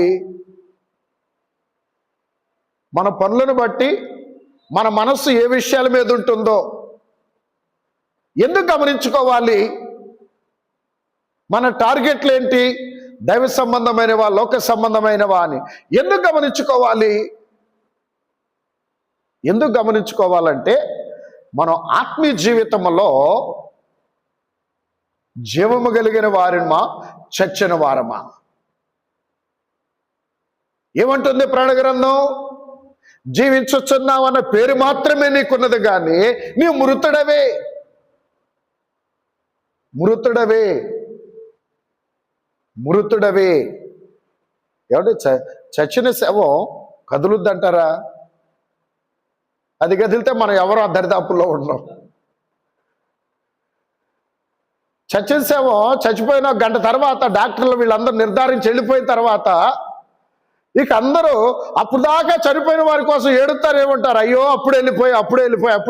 మన పనులను బట్టి మన మనస్సు ఏ విషయాల మీద ఉంటుందో ఎందుకు గమనించుకోవాలి? మన టార్గెట్లు ఏంటి? దైవ సంబంధమైనవా, లోక సంబంధమైనవా అని ఎందుకు గమనించుకోవాలి? ఎందుకు గమనించుకోవాలంటే, మనం ఆత్మీయ జీవితంలో జీవము కలిగిన వారమా, చచ్చిన వారమా? ఏమంటుంది ప్రకటన గ్రంథం? జీవించుచున్నావన్న పేరు మాత్రమే నీకున్నది, కానీ నీవు మృతుడవే. మృతుడవే, మృతుడవే. ఏమంటే చచ్చిన శవం కదులుద్దంటారా? అది కదిలితే మనం ఎవరో ఆ దరిదాపుల్లో ఉన్నాం. చచ్చిన శవం చచ్చిపోయిన గంట తర్వాత డాక్టర్లు వీళ్ళందరూ నిర్ధారించి వెళ్ళిపోయిన తర్వాత ఇక అందరూ అప్పుడు దాకా చనిపోయిన వారి కోసం ఏడుతారు. ఏమంటారు? అయ్యో అప్పుడు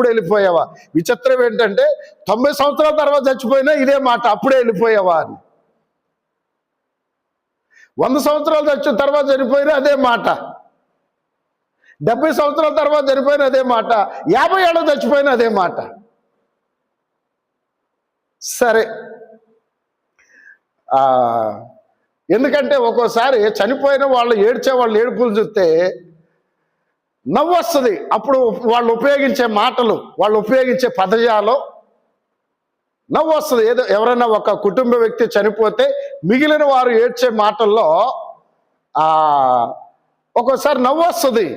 వెళ్ళిపోయావా. విచిత్రం ఏంటంటే 90 సంవత్సరాల తర్వాత చచ్చిపోయినా ఇదే మాట, అప్పుడే వెళ్ళిపోయావా అని. 100 సంవత్సరాలు చచ్చిన తర్వాత చనిపోయినా అదే మాట, 70 సంవత్సరాల తర్వాత చనిపోయిన అదే మాట, 50 ఏళ్ళు చచ్చిపోయినా అదే మాట. సరే, ఎందుకంటే ఒక్కోసారి చనిపోయిన వాళ్ళు ఏడ్చే వాళ్ళు ఏడుపులు చూస్తే నవ్వు వస్తుంది. అప్పుడు వాళ్ళు ఉపయోగించే మాటలు, వాళ్ళు ఉపయోగించే పదజాలం నవ్వు వస్తుంది. ఏదో ఎవరైనా ఒక కుటుంబ వ్యక్తి చనిపోతే మిగిలిన వారు ఏడ్చే మాటల్లో ఒక్కోసారి నవ్వు వస్తుంది.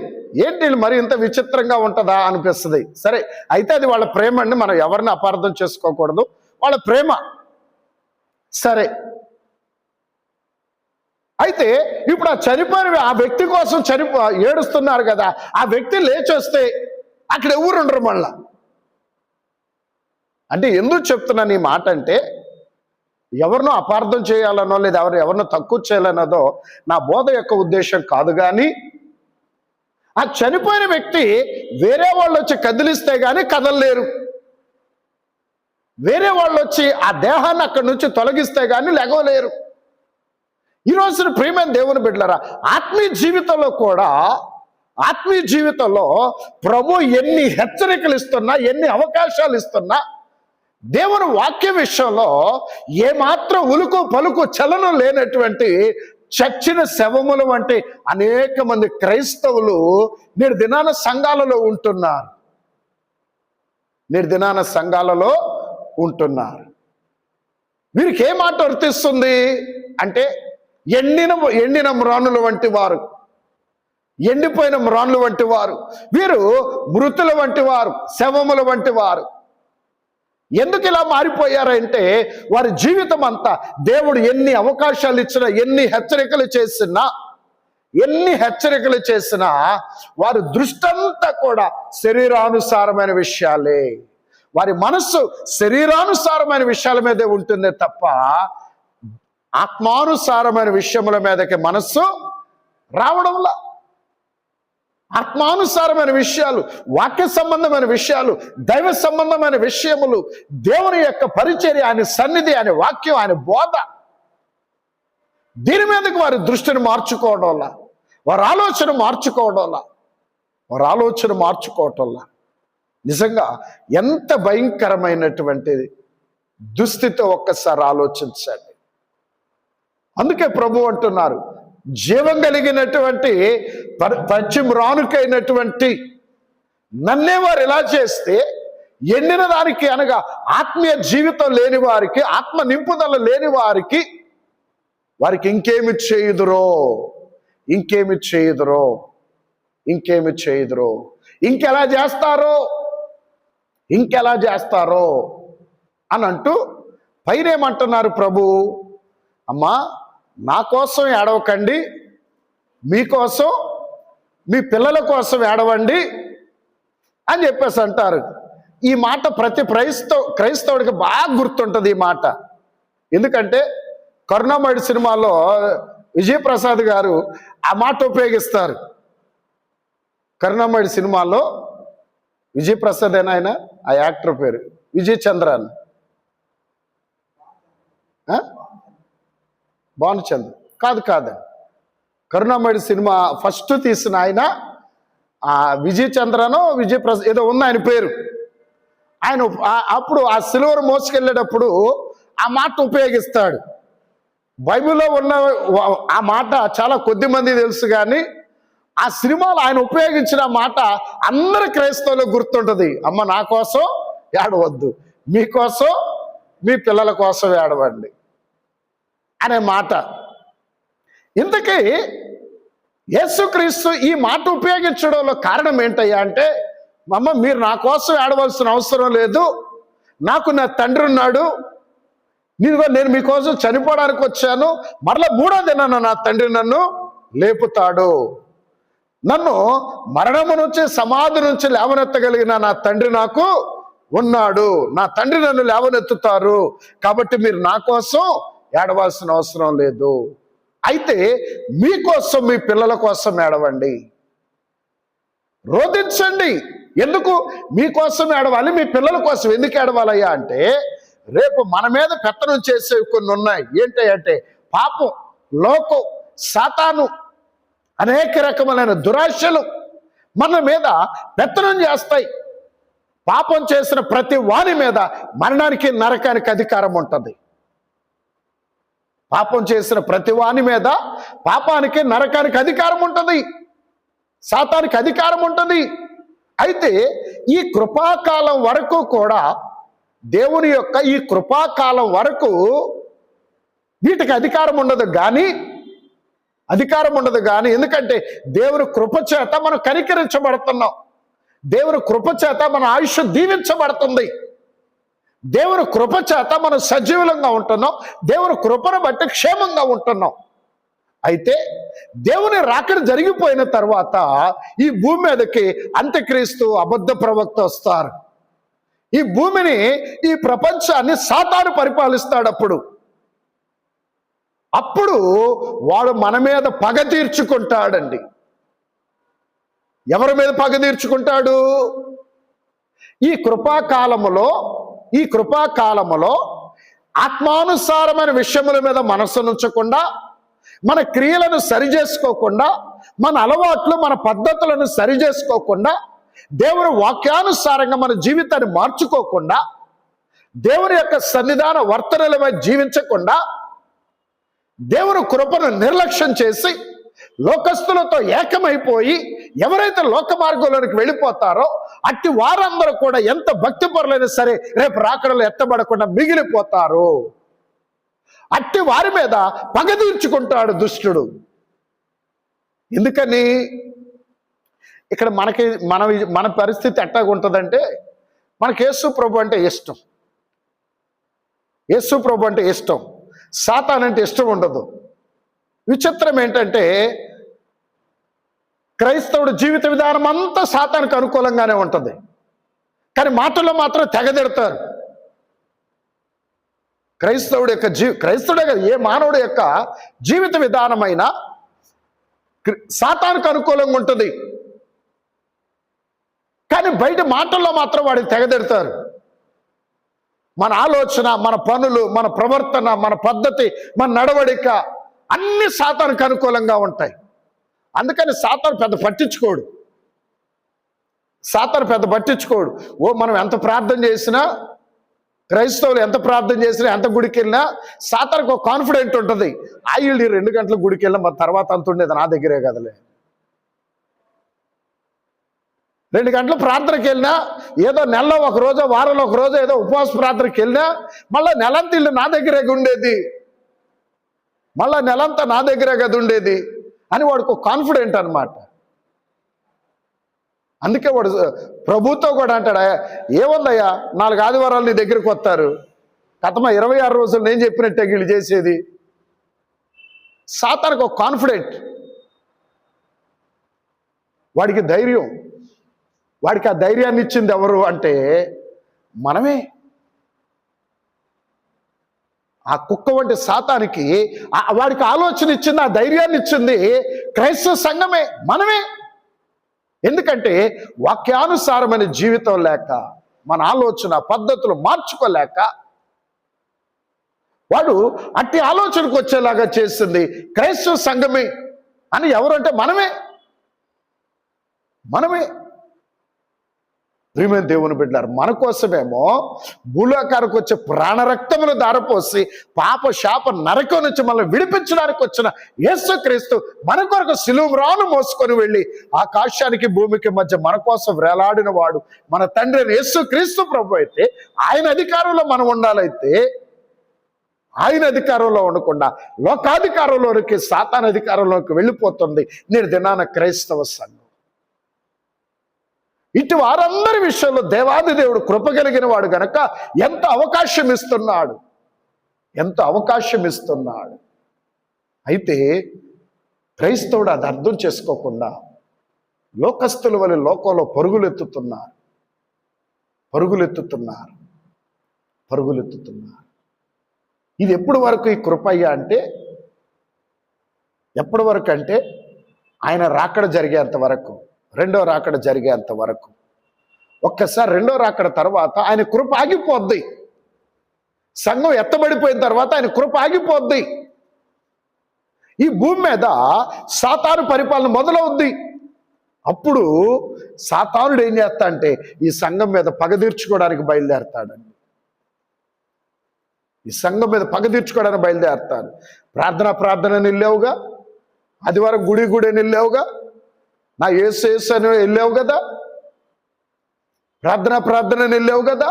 ఏంటి మరి ఇంత విచిత్రంగా ఉంటుందా అనిపిస్తుంది. సరే, అయితే అది వాళ్ళ ప్రేమ అండి, మనం ఎవరిని అపార్థం చేసుకోకూడదు, వాళ్ళ ప్రేమ. సరే, అయితే ఇప్పుడు ఆ చనిపోయిన ఆ వ్యక్తి కోసం ఏడుస్తున్నారు కదా, ఆ వ్యక్తి లేచొస్తే అక్కడ ఎవరు ఉండరు మళ్ళా. అంటే ఎందుకు చెప్తున్నాను ఈ మాట అంటే, ఎవరినో అపార్థం చేయాలనో లేదా ఎవరినో తక్కువ చేయాలన్నదో నా బోధ యొక్క ఉద్దేశం కాదు. కానీ ఆ చనిపోయిన వ్యక్తి వేరే వాళ్ళు వచ్చి కదిలిస్తే కానీ కదలలేరు. వేరే వాళ్ళు వచ్చి ఆ దేహాన్ని అక్కడి నుంచి తొలగిస్తే కానీ లెగవలేరు. ఈ రోజున ప్రియమైన దేవుని బిడ్డలారా, ఆత్మీయ జీవితంలో కూడా, ఆత్మీయ జీవితంలో ప్రభు ఎన్ని హెచ్చరికలు ఇస్తున్నా, ఎన్ని అవకాశాలు ఇస్తున్నా, దేవుని వాక్య విషయంలో ఏమాత్రం ఉలుకు పలుకు చలనం లేనటువంటి చచ్చిన శవములు వంటి అనేక మంది క్రైస్తవులు నేడు దినాన సంఘాలలో ఉంటున్నారు. నేడు దినాన సంఘాలలో ఉంటున్నారు. వీరికి ఏ మాట వర్తిస్తుంది అంటే, ఎండిన మ్రానుల వంటి వారు, ఎండిపోయిన మ్రానుల వంటి వారు, వీరు మృతుల వంటి వారు, శవముల వంటి వారు. ఎందుకు ఇలా మారిపోయారంటే, వారి జీవితం అంతా దేవుడు ఎన్ని అవకాశాలు ఇచ్చినా, ఎన్ని హెచ్చరికలు చేసినా వారి దృష్టంతా కూడా శరీరానుసారమైన విషయాలే. వారి మనస్సు శరీరానుసారమైన విషయాల మీదే ఉంటుందే తప్ప ఆత్మానుసారమైన విషయముల మీదకి మనస్సు రావడంలా. ఆత్మానుసారమైన విషయాలు, వాక్య సంబంధమైన విషయాలు, దైవ సంబంధమైన విషయములు, దేవుని యొక్క పరిచర్య, ఆయన సన్నిధి, ఆయన వాక్యం, ఆయన బోధ, దీని మీదకి వారి దృష్టిని మార్చుకోవడంలా, వారి ఆలోచన మార్చుకోవటంలా నిజంగా ఎంత భయంకరమైనటువంటి దుస్థితి ఒక్కసారి ఆలోచించండి. అందుకే ప్రభు అంటున్నారు, జీవం కలిగినటువంటి పచ్చిమ్రానుకైనటువంటి నన్నే వారు ఎలా చేస్తే ఎండిన దానికి, అనగా ఆత్మీయ జీవితం లేని వారికి, ఆత్మ నింపుదల లేని వారికి ఇంకేమి చేయుదురో, ఇంకెలా చేస్తారో అని అంటూ పైన ఏమంటున్నారు ప్రభు, అమ్మా నా కోసం ఏడవకండి, మీకోసం, మీ పిల్లల కోసం ఏడవండి అని చెప్పేసి అంటారు. ఈ మాట ప్రతి క్రైస్తవుడికి బాగా గుర్తుంటుంది ఈ మాట. ఎందుకంటే కరుణామయుడు సినిమాలో విజయప్రసాద్ గారు ఆ మాట ఉపయోగిస్తారు. కరుణామయుడు సినిమాలో విజయప్రసాద్ ఆయన ఆ యాక్టర్ పేరు విజయ్ చంద్రన్, భానుచంద్ర కాదు, కరుణామయుడు సినిమా ఫస్ట్ తీసిన ఆయన ఆ విజయ్ చంద్రనో విజయప్రసాద్ ఏదో ఉంది ఆయన పేరు. ఆయన అప్పుడు ఆ సిల్వర్ మోసుకెళ్ళేటప్పుడు ఆ మాట ఉపయోగిస్తాడు. బైబిల్లో ఉన్న ఆ మాట చాలా కొద్ది మంది తెలుసు, కానీ ఆ సినిమాలో ఆయన ఉపయోగించిన మాట అందరి క్రైస్తవులకు గుర్తుంటుంది. అమ్మ నా కోసం ఏడవద్దు, మీకోసం మీ పిల్లల కోసం ఏడవండి అనే మాట. ఇంతకీ యేసుక్రీస్తు ఈ మాట ఉపయోగించడంలో కారణం ఏంటయ్యా అంటే, అమ్మ మీరు నా కోసం ఏడవలసిన అవసరం లేదు, నాకు నా తండ్రి ఉన్నాడు, నేను మీకోసం చనిపోవడానికి వచ్చాను, మరలా 3వ దినాన నా తండ్రి నన్ను లేపుతాడు, నన్ను మరణము నుంచి సమాధి నుంచి లేవనెత్తగలిగిన నా తండ్రి నాకు ఉన్నాడు, నా తండ్రి నన్ను లేవనెత్తుతారు, కాబట్టి మీరు నా కోసం ఏడవాల్సిన అవసరం లేదు. అయితే మీకోసం మీ పిల్లల కోసం ఏడవండి, రోధించండి. ఎందుకు మీకోసం ఏడవాలి, మీ పిల్లల కోసం ఎందుకు ఏడవాలయ్యా అంటే, రేపు మన మీద పెత్తనం చేసేవి కొన్ని ఉన్నాయి. ఏంటంటే పాపం, లోకం, సాతాను, అనేక రకములైన దురాశలు మన మీద పెత్తనం చేస్తాయి. పాపం చేసిన ప్రతి వాని మీద మరణానికి నరకానికి అధికారం ఉంటుంది. పాపం చేసిన ప్రతి వాని మీద పాపానికి నరకానికి అధికారం ఉంటుంది, సాతానికి అధికారం ఉంటుంది. అయితే ఈ కృపాకాలం వరకు కూడా, దేవుని యొక్క ఈ కృపాకాలం వరకు వీటికి అధికారం ఉండదు కానీ ఎందుకంటే దేవుని కృప చేత మనం కనికరించబడుతున్నాం, దేవుని కృప చేత మన ఆయుష్ దీవించబడుతుంది, దేవుని కృప చేత మనం సజీవులంగా ఉంటున్నాం, దేవుని కృపను బట్టి క్షేమంగా ఉంటున్నాం. అయితే దేవుని రాకడ జరిగిపోయిన తర్వాత ఈ భూమి మీదకి అంత్యక్రీస్తు, అబద్ధ ప్రవక్త వస్తారు. ఈ భూమిని, ఈ ప్రపంచాన్ని సాతాను పరిపాలిస్తాడు. అప్పుడు వాడు మన మీద పగ తీర్చుకుంటాడండి. ఎవరి మీద పగ తీర్చుకుంటాడు? ఈ కృపాకాలములో ఆత్మానుసారమైన విషయముల మీద మనసునుంచకుండా, మన క్రియలను సరిచేసుకోకుండా, మన అలవాట్లు, మన పద్ధతులను సరిచేసుకోకుండా, దేవుని వాక్యానుసారంగా మన జీవితాన్ని మార్చుకోకుండా, దేవుని యొక్క సన్నిధాన వర్తనలపై జీవించకుండా, దేవుని కృపను నిర్లక్ష్యం చేసి లోకస్తులతో ఏకమైపోయి ఎవరైతే లోక మార్గంలోనికి వెళ్ళిపోతారో అట్టి వారందరూ కూడా ఎంత భక్తిపరులైనా సరే రేపు రాకడలో ఎత్తబడకుండా మిగిలిపోతారు. అట్టి వారి మీద పగ తీర్చుకుంటాడు దుష్టుడు. ఎందుకని ఇక్కడ మన పరిస్థితి ఎట్టాగుంటుందంటే, మనకి యేసు ప్రభు అంటే ఇష్టం, యేసు ప్రభు అంటే ఇష్టం, సాతాన్ అంటే ఇష్టం ఉండదు. విచిత్రం ఏంటంటే, క్రైస్తవుడు జీవిత విధానం అంతా సాతానికి అనుకూలంగానే ఉంటుంది, కానీ మాటల్లో మాత్రం తెగదెడతారు. క్రైస్తవుడే కాదు, ఏ మానవుడి యొక్క జీవిత విధానమైనా సాతానికి అనుకూలంగా ఉంటుంది, కానీ బయట మాటల్లో మాత్రం వాడికి తెగదెడతారు. మన ఆలోచన, మన పనులు, మన ప్రవర్తన, మన పద్ధతి, మన నడవడిక అన్ని సాతానికి అనుకూలంగా ఉంటాయి. అందుకని సాతాను పెద్ద పట్టించుకోడు. మనం ఎంత ప్రార్థన చేసినా, క్రైస్తవులు ఎంత ప్రార్థన చేసినా, ఎంత గుడికి వెళ్ళినా సాతానికి ఒక కాన్ఫిడెంట్ ఉంటుంది. ఆయుళ్ళు 2 గంటలకు గుడికి వెళ్ళినా మరి తర్వాత అంత ఉండేది నా దగ్గరే కదలే. 2 గంటలు ప్రార్థనకి వెళ్ళినా, ఏదో నెలలో ఒక రోజు, వారంలో ఒక రోజు ఏదో ఉపవాస ప్రార్థనకి వెళ్ళినా మళ్ళీ నెలంతా ఇల్లు నా దగ్గరే ఉండేది, మళ్ళీ నెలంతా నా దగ్గరే కదా ఉండేది అని వాడికి ఒక కాన్ఫిడెంట్ అనమాట. అందుకే వాడు ప్రభుతో కూడా అంటాడా, ఏముందయ్యా 4 ఆదివారాలు నీ దగ్గరికి వస్తారు, గతమా 26 రోజులు నేను చెప్పినట్టే వీళ్ళు చేసేది. సాతానికి ఒక కాన్ఫిడెంట్, వాడికి ధైర్యం. వాడికి ఆ ధైర్యాన్ని ఇచ్చింది ఎవరు అంటే మనమే. ఆ కుక్క వంటి సాతానికి వాడికి ఆలోచన ఇచ్చింది, ఆ ధైర్యాన్ని ఇచ్చింది క్రైస్తవ సంఘమే, మనమే. ఎందుకంటే వాక్యానుసారమైన జీవితం లేక, మన ఆలోచన పద్ధతులు మార్చుకోలేక వాడు అట్టి ఆలోచనకు వచ్చేలాగా చేసింది క్రైస్తవ సంఘమే అని ఎవరంటే మనమే. ప్రియమైన దేవుని బిడ్డలారా, మన కోసమేమో భూలోకానికి వచ్చే ప్రాణరక్తమును ధారపోసి పాప శాప నరకం నుంచి మనల్ని విడిపించడానికి వచ్చిన యేసుక్రీస్తు మన కొరకు సిలువ రాను మోసుకొని వెళ్ళి ఆకాశానికి భూమికి మధ్య మన కోసం వేలాడిన వాడు మన తండ్రి యేసుక్రీస్తు ప్రభు అయితే, ఆయన అధికారంలో మనం ఉండాలైతే ఆయన అధికారంలో ఉండకుండా లోకాధికారంలోనికి, సాతాన్ అధికారంలోకి వెళ్ళిపోతుంది నేడు దినాన క్రైస్తవ సంఘం. ఇటు వారందరి విషయంలో దేవాది దేవుడు కృప కలిగిన వాడు గనక ఎంత అవకాశం ఇస్తున్నాడు. అయితే క్రైస్తవుడు అది అర్థం చేసుకోకుండా లోకస్తుల వలె లోకంలో పరుగులెత్తుతున్నారు. ఇది ఎప్పటి వరకు ఈ కృపయ్య అంటే, ఎప్పటి వరకు అంటే ఆయన రాకడ జరిగేంత వరకు, రెండో రాకడ జరిగేంత వరకు. ఒక్కసారి రెండో రాకడ తర్వాత ఆయన కృప ఆగిపోద్ది. సంఘం ఎత్తబడిపోయిన తర్వాత ఆయన కృప ఆగిపోద్ది. ఈ భూమి మీద సాతాను పరిపాలన మొదలవుద్ది. అప్పుడు సాతానుడు ఏం చేస్తా అంటే ఈ సంఘం మీద పగ తీర్చుకోవడానికి బయలుదేరతాడండి. ఈ సంఘం మీద పగ తీర్చుకోవడానికి బయలుదేరతాడు. ప్రార్థన వెళ్ళావుగా, ఆదివారం గుడి వెళ్ళావుగా, నా యేసు అని వెళ్ళావు కదా, ప్రార్థన వెళ్ళావు కదా,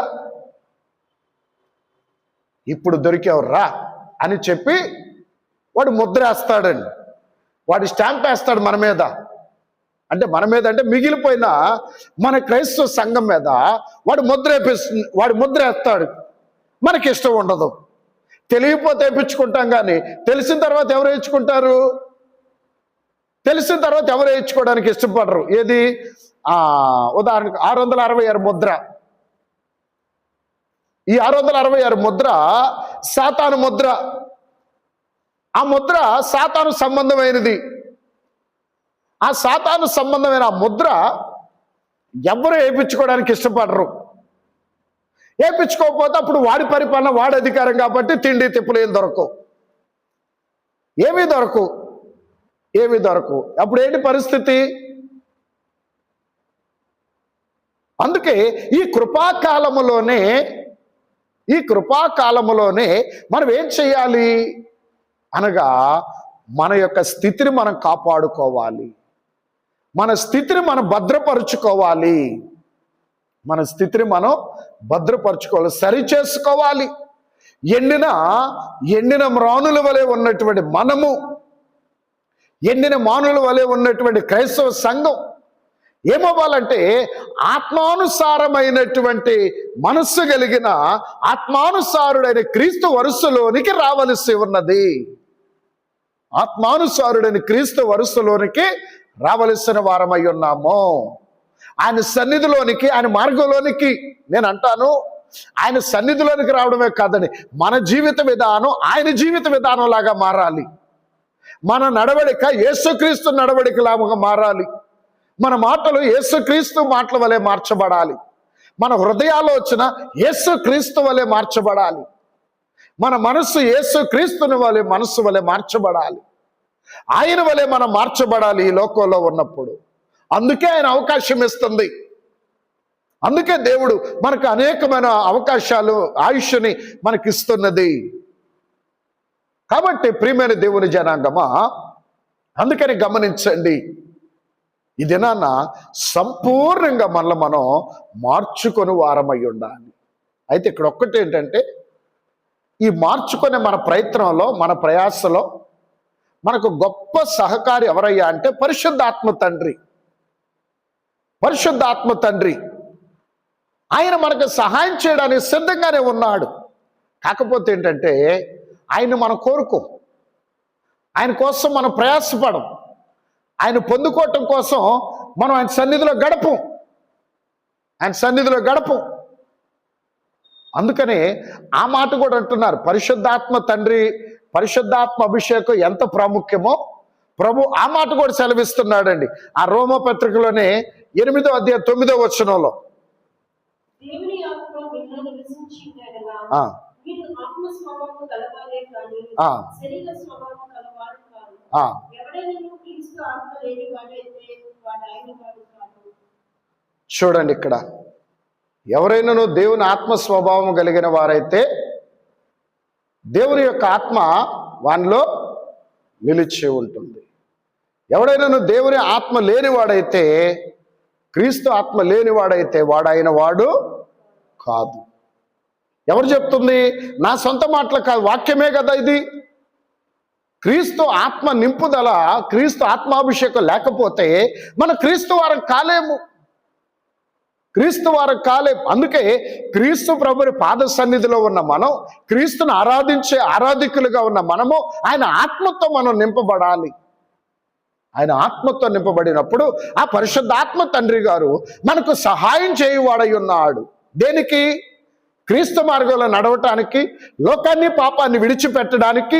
ఇప్పుడు దొరికావు రా అని చెప్పి వాడు ముద్ర వేస్తాడండి. వాడు స్టాంప్ వేస్తాడు మన మీద. అంటే మిగిలిపోయిన మన క్రైస్తవ సంఘం మీద వాడు ముద్ర వేస్తాడు. మనకి ఇష్టం ఉండదు. తెలియకపోతే వేయించుకుంటాం, కానీ తెలిసిన తర్వాత ఎవరు వేయించుకుంటారు? తెలిసిన తర్వాత ఎవరు వేయించుకోవడానికి ఇష్టపడరు. ఏది? ఉదాహరణకు 666 ముద్ర. ఈ 666 ముద్ర సాతాను ముద్ర. ఆ ముద్ర సాతాను సంబంధమైనది. ఆ సాతాను సంబంధమైన ఆ ముద్ర ఎవరు వేయించుకోవడానికి ఇష్టపడరు. వేయించుకోకపోతే అప్పుడు వాడి పరిపాలన, వాడి అధికారం కాబట్టి తిండి తిప్పులు ఏమీ దొరకవు. అప్పుడు ఏంటి పరిస్థితి? అందుకే ఈ కృపాకాలములోనే మనం ఏం చేయాలి అనగా మన యొక్క స్థితిని మనం కాపాడుకోవాలి. మన స్థితిని మనం భద్రపరుచుకోవాలి. సరి చేసుకోవాలి. ఎండిన మ్రానుల వలె ఉన్నటువంటి మనము, ఎండిన మానుల వలె ఉన్నటువంటి క్రైస్తవ సంఘం ఏమవ్వాలంటే ఆత్మానుసారమైనటువంటి మనస్సు కలిగిన ఆత్మానుసారుడైన క్రీస్తు వరుసలోనికి రావలసి ఉన్నది. రావలసిన వారమై ఉన్నాము. ఆయన సన్నిధిలోనికి, ఆయన మార్గంలోనికి, నేను అంటాను ఆయన సన్నిధిలోనికి రావడమే కాదని మన జీవిత విధానం ఆయన జీవిత విధానం లాగా మారాలి. మన నడవడిక యేసుక్రీస్తు నడవడికలాగా మారాలి. మన మాటలు యేసుక్రీస్తు మాటల వలె మార్చబడాలి. మన హృదయాలోచన యేసుక్రీస్తు వలె మార్చబడాలి. మన మనస్సు యేసుక్రీస్తుని వలె మనస్సు వలె మార్చబడాలి. ఆయన వలె మనం మార్చబడాలి ఈ లోకంలో ఉన్నప్పుడు. అందుకే ఆయన అవకాశం ఇస్తుంది. అందుకే దేవుడు మనకు అనేకమైన అవకాశాలు, ఆయుష్ని మనకిస్తున్నది. కాబట్టి ప్రియమైన దేవుని జనాంగమా, అందుకని గమనించండి, ఈ దినాన సంపూర్ణంగా మనల్ని మనం మార్చుకొని వారమై ఉండాలి. అయితే ఇక్కడ ఒక్కటి ఏంటంటే, ఈ మార్చుకునే మన ప్రయత్నంలో, మన ప్రయాసలో మనకు గొప్ప సహకారి ఎవరయ్యా అంటే పరిశుద్ధాత్మ తండ్రి. ఆయన మనకు సహాయం చేయడానికి సిద్ధంగానే ఉన్నాడు. కాకపోతే ఏంటంటే ఆయన మనం కోరుకోం, ఆయన కోసం మనం ప్రయాసపడం, ఆయన పొందుకోవటం కోసం మనం ఆయన సన్నిధిలో గడపం. అందుకనే ఆ మాట కూడా అంటున్నారు, పరిశుద్ధాత్మ తండ్రి, పరిశుద్ధాత్మ అభిషేకం ఎంత ప్రాముఖ్యమో ప్రభు ఆ మాట కూడా సెలవిస్తున్నాడండి. ఆ రోమ పత్రికలోనే 8వ అధ్యాయం 9వ వచనంలో దేవుని ఆత్మ మీలో నివసించుచుండెనగా ఆ, మీరు ఆత్మ స్వభావము గలవారే గాని ఆ, శరీర స్వభావము గలవారు కాదు. ఆ. ఎవడైనా క్రీస్తు ఆత్మ లేని వాడైతే వాడు ఆయన వాడు కాదు. చూడండి, ఇక్కడ ఎవరైనాను దేవుని ఆత్మ స్వభావం కలిగిన వారైతే దేవుని యొక్క ఆత్మ వానిలో నిలిచి ఉంటుంది. ఎవడైనాను దేవుని ఆత్మ లేనివాడైతే, క్రీస్తు ఆత్మ లేనివాడైతే వాడు ఆయన వాడు కాదు. ఎవరు చెప్తుంది? నా సొంత మాటలు కాదు, వాక్యమే కదా ఇది. క్రీస్తు ఆత్మ నింపుదల, క్రీస్తు ఆత్మాభిషేకం లేకపోతే మన క్రీస్తు వారం కాలేము, క్రీస్తు వారం కాలేము. అందుకే క్రీస్తు ప్రభుని పాద సన్నిధిలో ఉన్న మనం, క్రీస్తును ఆరాధించే ఆరాధికులుగా ఉన్న మనము ఆయన ఆత్మతో మనం నింపబడాలి. ఆయన ఆత్మతో నింపబడినప్పుడు ఆ పరిశుద్ధాత్మ తండ్రి గారు మనకు సహాయం చేయువాడై ఉన్నాడు. దేనికి? క్రీస్తు మార్గంలో నడవటానికి, లోకాన్ని పాపాన్ని విడిచిపెట్టడానికి,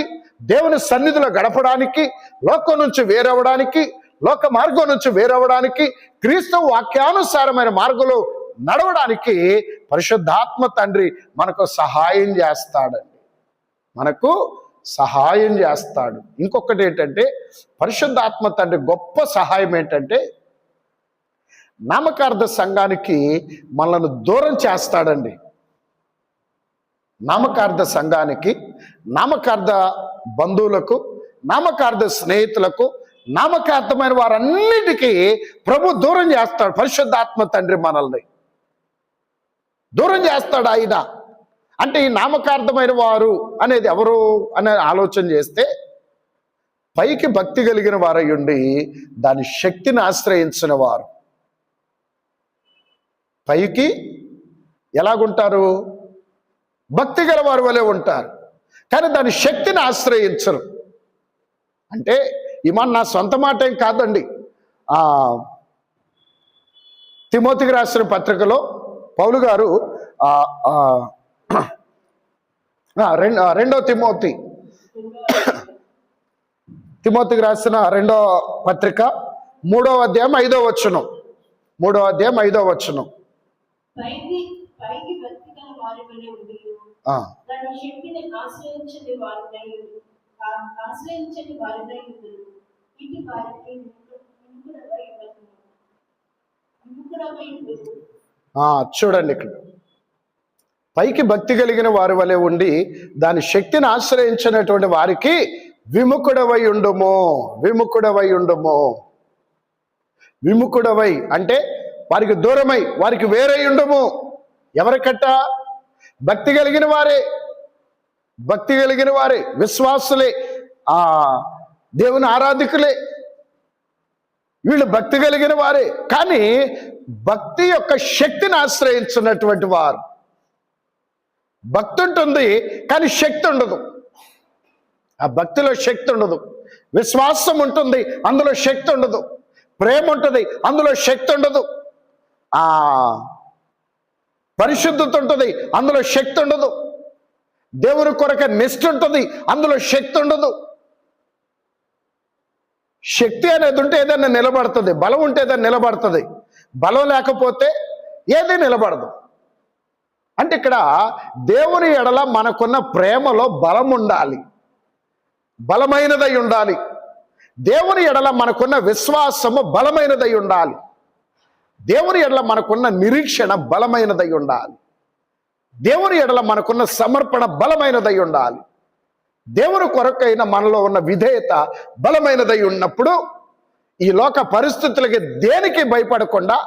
దేవుని సన్నిధిలో గడపడానికి, లోకం నుంచి వేరవడానికి, లోక మార్గం నుంచి వేరవడానికి, క్రీస్తు వాక్యానుసారమైన మార్గంలో నడవడానికి పరిశుద్ధాత్మ తండ్రి మనకు సహాయం చేస్తాడండి, మనకు సహాయం చేస్తాడు. ఇంకొకటి ఏంటంటే, పరిశుద్ధాత్మ తండ్రి గొప్ప సహాయం ఏంటంటే, నామకార్థ సంఘానికి మనల్ని దూరం చేస్తాడండి. నామకార్థ సంఘానికి, నామకార్థ బంధువులకు, నామకార్థ స్నేహితులకు, నామకార్థమైన వారన్నిటికీ ప్రభు దూరం చేస్తాడు. పరిశుద్ధాత్మ తండ్రి మనల్ని దూరం చేస్తాడు. ఆయన అంటే ఈ నామకార్థమైన వారు అనేది ఎవరు అనే ఆలోచన చేస్తే, పైకి భక్తి కలిగిన వారై ఉండి దాని శక్తిని ఆశ్రయించిన వారు. పైకి ఎలాగుంటారు? భక్తి గల వారి వలె ఉంటారు, కానీ దాని శక్తిని ఆశ్రయించరు. అంటే ఈ మాట నా సొంత మాట ఏం కాదండి. తిమోతికి రాసిన పత్రికలో పౌలు గారు రెండో తిమోతికి రాసిన 2వ పత్రిక 3వ అధ్యాయం 5వ వచనం, 3వ అధ్యాయం 5వ వచనం. పైకి భక్తి గల వారి వలె ఉండి దాని శక్తిని ఆశ్రయించని వారిదై ఉండును. ఇటు వారికి విముఖుడవై ఉండును. చూడండి, ఇక్కడ పైకి భక్తి కలిగిన వారి వలె ఉండి దాని శక్తిని ఆశ్రయించినటువంటి వారికి విముఖుడవై ఉండుము. విముఖుడవై ఉండుము. విముఖుడవై అంటే వారికి దూరమై, వారికి వేరై ఉండుము. ఎవరికట్ట? భక్తి కలిగిన వారే, భక్తి కలిగిన వారే, విశ్వాసులే, దేవుని ఆరాధికులే, వీళ్ళు భక్తి కలిగిన వారే. కానీ భక్తి యొక్క శక్తిని ఆశ్రయించినటువంటి వారు. భక్తి ఉంటుంది కానీ శక్తి ఉండదు. ఆ భక్తిలో శక్తి ఉండదు. విశ్వాసం ఉంటుంది, అందులో శక్తి ఉండదు. ప్రేమ ఉంటుంది, అందులో శక్తి ఉండదు. పరిశుద్ధత ఉంటుంది, అందులో శక్తి ఉండదు. దేవుని కొరకు నిష్ఠ ఉంటుంది, అందులో శక్తి ఉండదు. శక్తి అనేది ఉంటే ఏదైనా నిలబడుతుంది, బలం ఉంటే ఏదైనా నిలబడుతుంది. బలం లేకపోతే ఏది నిలబడదు. అంటే ఇక్కడ దేవుని ఎడల మనకున్న ప్రేమలో బలం ఉండాలి, బలమైనదై ఉండాలి. దేవుని ఎడల మనకున్న విశ్వాసము బలమైనదై ఉండాలి. దేవుని ఎడల మనకున్న నిరీక్షణ బలమైనదై ఉండాలి. దేవుని ఎడల మనకున్న సమర్పణ బలమైనదై ఉండాలి. దేవుని కొరకైన మనలో ఉన్న విధేయత బలమైనదై ఉన్నప్పుడు ఈ లోక పరిస్థితులకి దేనికి భయపడకుండా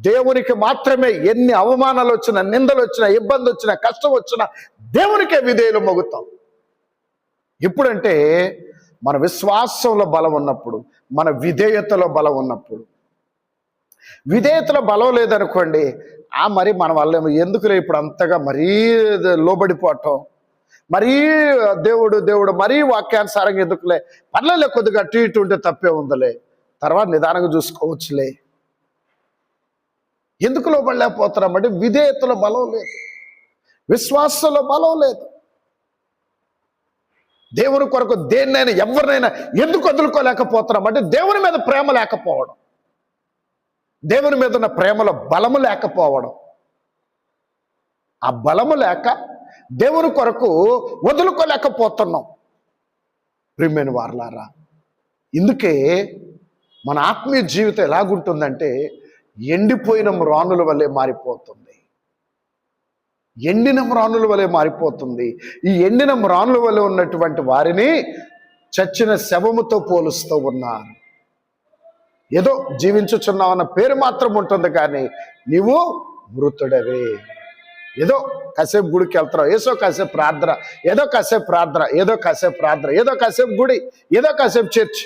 దేవునికి మాత్రమే, ఎన్ని అవమానాలు వచ్చినా, నిందలు వచ్చినా, ఇబ్బంది వచ్చినా, కష్టం వచ్చినా దేవునికే విధేయులు మొగుతాం. ఎప్పుడంటే మన విశ్వాసంలో బలం ఉన్నప్పుడు, మన విధేయతలో బలం ఉన్నప్పుడు. విధేయతలో బలం లేదనుకోండి, మరి మన వల్ల ఎందుకులే ఇప్పుడు అంతగా మరీ లోబడిపోవటం, మరీ దేవుడు మరీ వాక్యానుసారంగా ఎందుకులే, పర్లేదు కొద్దిగా అటు ఇటు ఉంటే తప్పే ఉందిలే, తర్వాత నిదానంగా చూసుకోవచ్చులే. ఎందుకు లోబడలేకపోతున్నామంటే విధేయతలో బలం లేదు. విశ్వాసంలో బలం లేదు. దేవుని కొరకు దేన్నైనా ఎవరినైనా ఎందుకు వదులుకోలేకపోతున్నాం అంటే దేవుని మీద ప్రేమ లేకపోవడం, దేవుని మీద ఉన్న ప్రేమలో బలము లేకపోవడం. ఆ బలము లేక దేవుని కొరకు వదులుకోలేకపోతున్నాం. ప్రియమైన వారలారా, ఇందుకే మన ఆత్మీయ జీవితం ఎలాగుంటుందంటే ఎండిపోయిన మ్రానుల వలె మారిపోతుంది. ఎండిన మ్రానుల వలె మారిపోతుంది. ఈ ఎండిన మ్రానుల వలె ఉన్నటువంటి వారిని చచ్చిన శవముతో పోలుస్తూ ఉన్నారు. ఏదో జీవించుచున్నావు అన్న పేరు మాత్రం ఉంటుంది, కానీ నీవు మృతుడవే. ఏదో కాసేపు గుడికి వెళ్తున్నావు, ఏదో కాసేపు ప్రార్థన, ఏదో కాసేపు ప్రార్థన, ఏదో కాసేపు ప్రార్థన, ఏదో కాసేపు గుడి, ఏదో కాసేపు చర్చ్,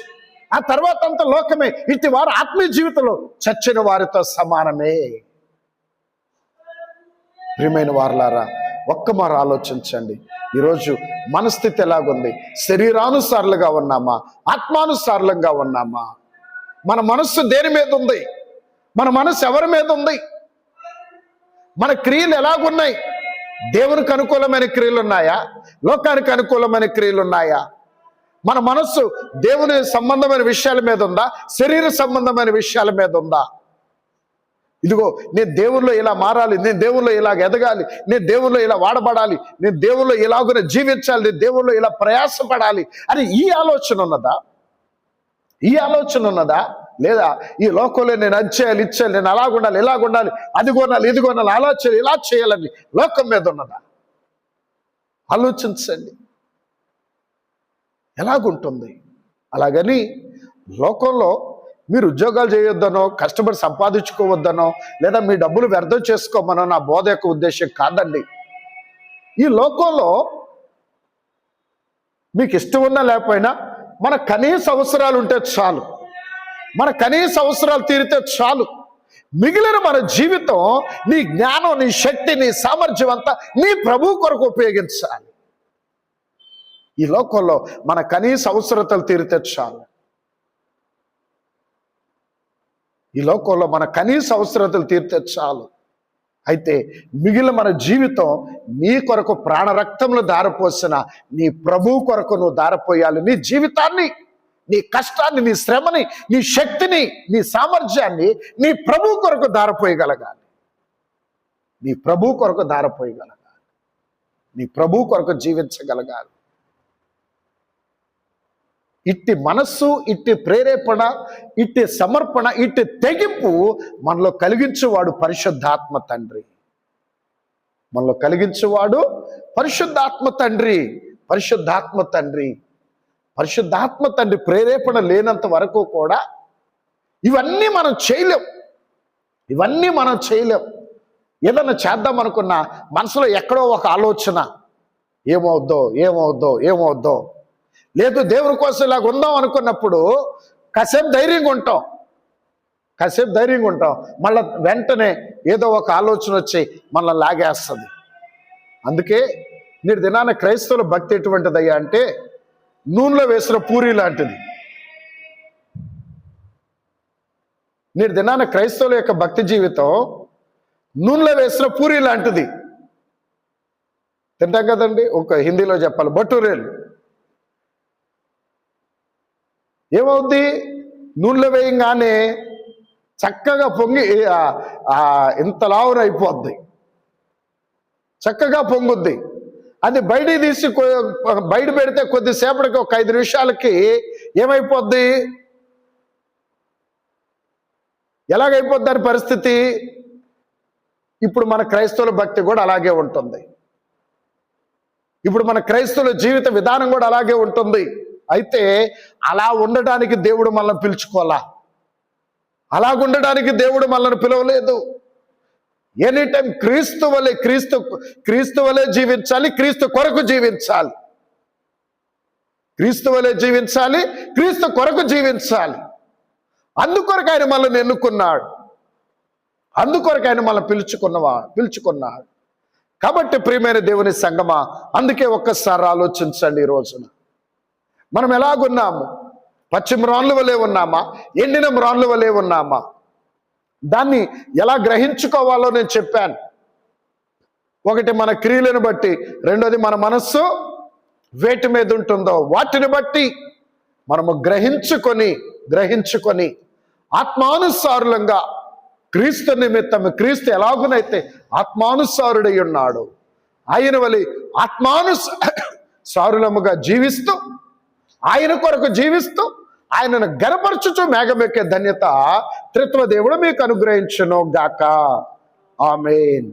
ఆ తర్వాత అంతా లోకమే. ఇట్టి వారు ఆత్మీయ జీవితంలో చచ్చిన వారితో సమానమే. ప్రియమైన వారలారా, ఒక్కమారు ఆలోచించండి. ఈరోజు మన స్థితి ఎలాగుంది? శరీరానుసారులుగా ఉన్నామా, ఆత్మానుసారులంగా ఉన్నామా? మన మనస్సు దేని మీద ఉంది? మన మనస్సు ఎవరి మీద ఉంది? మన క్రియలు ఎలాగున్నాయి? దేవునికి అనుకూలమైన క్రియలు ఉన్నాయా, లోకానికి అనుకూలమైన క్రియలు ఉన్నాయా? మన మనస్సు దేవుని సంబంధమైన విషయాల మీద ఉందా, శరీర సంబంధమైన విషయాల మీద ఉందా? ఇదిగో నేను దేవుల్లో ఇలా మారాలి, నేను దేవుల్లో ఇలా ఎదగాలి, నేను దేవుల్లో ఇలా వాడబడాలి, నేను దేవుల్లో ఇలాగున జీవించాలి, నేను దేవుల్లో ఇలా ప్రయాసపడాలి అని ఈ ఆలోచన ఉన్నదా? ఈ ఆలోచన ఉన్నదా? లేదా ఈ లోకంలో నేను అది చేయాలి, ఇచ్చేయాలి, నేను అలాగుండాలి, ఇలాగుండాలి, అది కొనాలి, ఇది కొనాలి, అలా చేయాలి, ఇలా చేయాలని లోకం మీద ఉన్నదా? ఆలోచించండి, ఎలాగుంటుంది? అలాగని లోకంలో మీరు ఉద్యోగాలు చేయొద్దనో, కష్టపడి సంపాదించుకోవద్దనో, లేదా మీ డబ్బులు వ్యర్థం చేసుకోమనో నా బోధ యొక్క ఉద్దేశం కాదండి. ఈ లోకంలో మీకు ఇష్టం ఉన్నా లేకపోయినా మన కనీస అవసరాలు ఉంటే చాలు, మన కనీస అవసరాలు తీరితే చాలు. మిగిలిన మన జీవితం నీ జ్ఞానం, నీ శక్తి, నీ సామర్థ్యం అంతా నీ ప్రభు కొరకు ఉపయోగించాలి. ఈ లోకంలో మన కనీస అవసరతలు తీరితే చాలు. ఈ లోకంలో మన కనీస అవసరతలు తీరితే చాలు. అయితే మిగిలిన మన జీవితం నీ కొరకు ప్రాణరక్తములు దారపోసిన నీ ప్రభు కొరకు నువ్వు దారపోయాలి. నీ జీవితాన్ని, నీ కష్టాన్ని, నీ శ్రమని, నీ శక్తిని, నీ సామర్థ్యాన్ని నీ ప్రభు కొరకు దారపోయగలగాలి. నీ ప్రభు కొరకు దారపోయగలగాలి. నీ ప్రభు కొరకు జీవించగలగాలి. ఇట్టి మనస్సు, ఇట్టి ప్రేరేపణ, ఇట్టి సమర్పణ, ఇట్టి తెగింపు మనలో కలిగించేవాడు పరిశుద్ధాత్మ తండ్రి. మనలో కలిగించేవాడు పరిశుద్ధాత్మ తండ్రి. పరిశుద్ధాత్మ తండ్రి, పరిశుద్ధాత్మ తండ్రి ప్రేరేపణ లేనంత వరకు కూడా ఇవన్నీ మనం చేయలేం. ఇవన్నీ మనం చేయలేం. ఏదన్నా చేద్దాం అనుకున్నా మనసులో ఎక్కడో ఒక ఆలోచన, ఏమవుద్దో ఏమవుద్దో ఏమవుద్దో. లేదు దేవుని కోసం ఇలాగ ఉందాం అనుకున్నప్పుడు కాసేపు ధైర్యంగా ఉంటాం, మళ్ళీ వెంటనే ఏదో ఒక ఆలోచన వచ్చి మళ్ళీ లాగేస్తుంది. అందుకే నేటి దినాన క్రైస్తవుల భక్తి ఎటువంటిదయ్యా అంటే నూనెలో వేసిన పూరి లాంటిది. నేటి దినాన క్రైస్తవుల యొక్క భక్తి జీవితం నూనెలో వేసిన పూరి లాంటిది. తింటాం కదండి, ఒక హిందీలో చెప్పాలి, బటూరేలు. ఏమవుద్ది? నూనెలో వేయంగానే చక్కగా పొంగి ఇంత లావున అయిపోద్ది, చక్కగా పొంగుద్ది. అది బయట తీసి బయట పెడితే కొద్దిసేపటికి ఒక 5 నిమిషాలకి ఏమైపోద్ది? ఎలాగైపోద్ది దాని పరిస్థితి? ఇప్పుడు మన క్రైస్తవుల భక్తి కూడా అలాగే ఉంటుంది. ఇప్పుడు మన క్రైస్తవుల జీవిత విధానం కూడా అలాగే ఉంటుంది. అయితే అలా ఉండడానికి దేవుడు మనల్ని పిలుచుకోవాలా, అలాగుండడానికి దేవుడు మనల్ని పిలవలేదు. ఎనీ టైం క్రీస్తు వలె జీవించాలి, క్రీస్తు కొరకు జీవించాలి, క్రీస్తు వలె జీవించాలి, క్రీస్తు కొరకు జీవించాలి. అందుకొరకు ఆయన మనల్ని ఎన్నుకున్నాడు, అందుకొరకు ఆయన మనల్ని పిలుచుకున్నాడు. కాబట్టి ప్రియమైన దేవుని సంగమా, అందుకే ఒక్కసారి ఆలోచించండి. ఈ రోజున మనం ఎలాగున్నాము? పచ్చి మ్రాన్ల వలె ఉన్నామా, ఎండిన మ్రాన్ల వలె ఉన్నామా? దాన్ని ఎలా గ్రహించుకోవాలో నేను చెప్పాను. ఒకటి మన క్రియలను బట్టి, రెండోది మన మనస్సు వేటి మీద ఉంటుందో వాటిని బట్టి మనము గ్రహించుకొని ఆత్మానుసారులంగా క్రీస్తు నిమిత్తం, క్రీస్తు ఎలాగునైతే ఆత్మానుసారుడై ఉన్నాడు, ఆయన వలె ఆత్మానుసారులముగా జీవిస్తూ, ఆయన కొరకు జీవిస్తూ, ఆయనను గనపరచుచు మేఘమెక్కే ధన్యత త్రిత్వ దేవుడు మీకు అనుగ్రహించును గాక. ఆమేన్.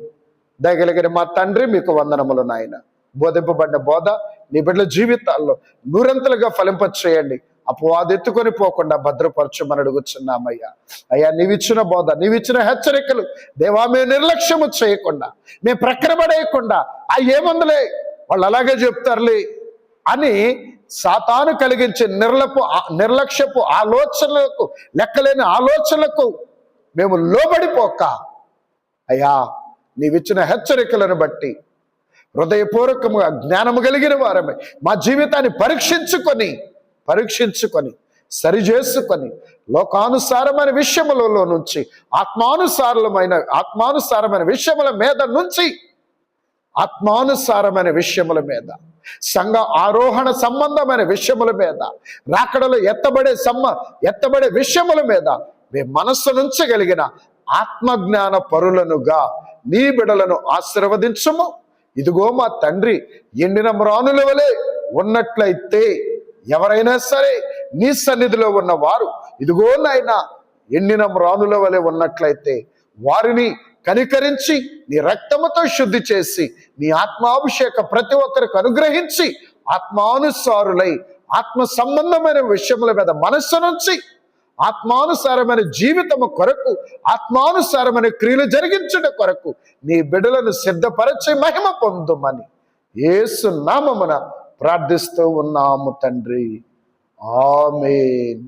దయగలిగిన మా తండ్రి, మీకు వందనములు నాయన. బోధింపబడిన బోధ నీ బిడ్డల జీవితాల్లో నూరంతలుగా ఫలింపచేయండి. అపవాది ఎత్తుకొని పోకుండా భద్రపరచమని అడుగుచున్నామయ్యా. అయ్యా, నీవిచ్చిన బోధ, నీవిచ్చిన హెచ్చరికలు దేవా, మేము నిర్లక్ష్యము చేయకుండా, మేము ప్రక్కన పడేయకుండా, ఏముందులే వాళ్ళు అలాగే చెప్తారులే అని సాతాను కలిగించే నిర్లక్ష్యపు ఆలోచనలకు, లెక్కలేని ఆలోచనలకు మేము లోబడిపోక, అయ్యా నీవిచ్చిన హెచ్చరికలను బట్టి హృదయపూర్వకముగా జ్ఞానము కలిగిన వారమే మా జీవితాన్ని పరీక్షించుకొని సరిచేసుకొని లోకానుసారమైన విషయములలో నుంచి ఆత్మానుసారమైన విషయముల మీద నుంచి ఆత్మానుసారమైన విషయముల మీద, సంఘ ఆరోహణ సంబంధమైన విషయముల మీద, రాకడలో ఎత్తబడే విషయముల మీద మేము మనస్సు నుంచగలిగిన ఆత్మజ్ఞాన పరులనుగా నీ బిడలను ఆశీర్వదించుము. ఇదిగో మా తండ్రి, ఎండిన మ్రానుల వలె ఉన్నట్లయితే ఎవరైనా సరే నీ సన్నిధిలో ఉన్నవారు, ఇదిగో నాయన ఎండిన మ్రానుల వలె ఉన్నట్లయితే వారిని కనికరించి నీ రక్తముతో శుద్ధి చేసి నీ ఆత్మాభిషేక ప్రతి ఒక్కరికి అనుగ్రహించి ఆత్మానుసారులై ఆత్మ సంబంధమైన విషయముల మీద మనస్సు నుంచి ఆత్మానుసారమైన జీవితము కొరకు, ఆత్మానుసారమైన క్రియలు జరిగించుట కొరకు నీ బిడ్డలను సిద్ధపరచి మహిమ పొందుమని యేసు నామమున ప్రార్థిస్తూ ఉన్నాము తండ్రి. ఆమేన్.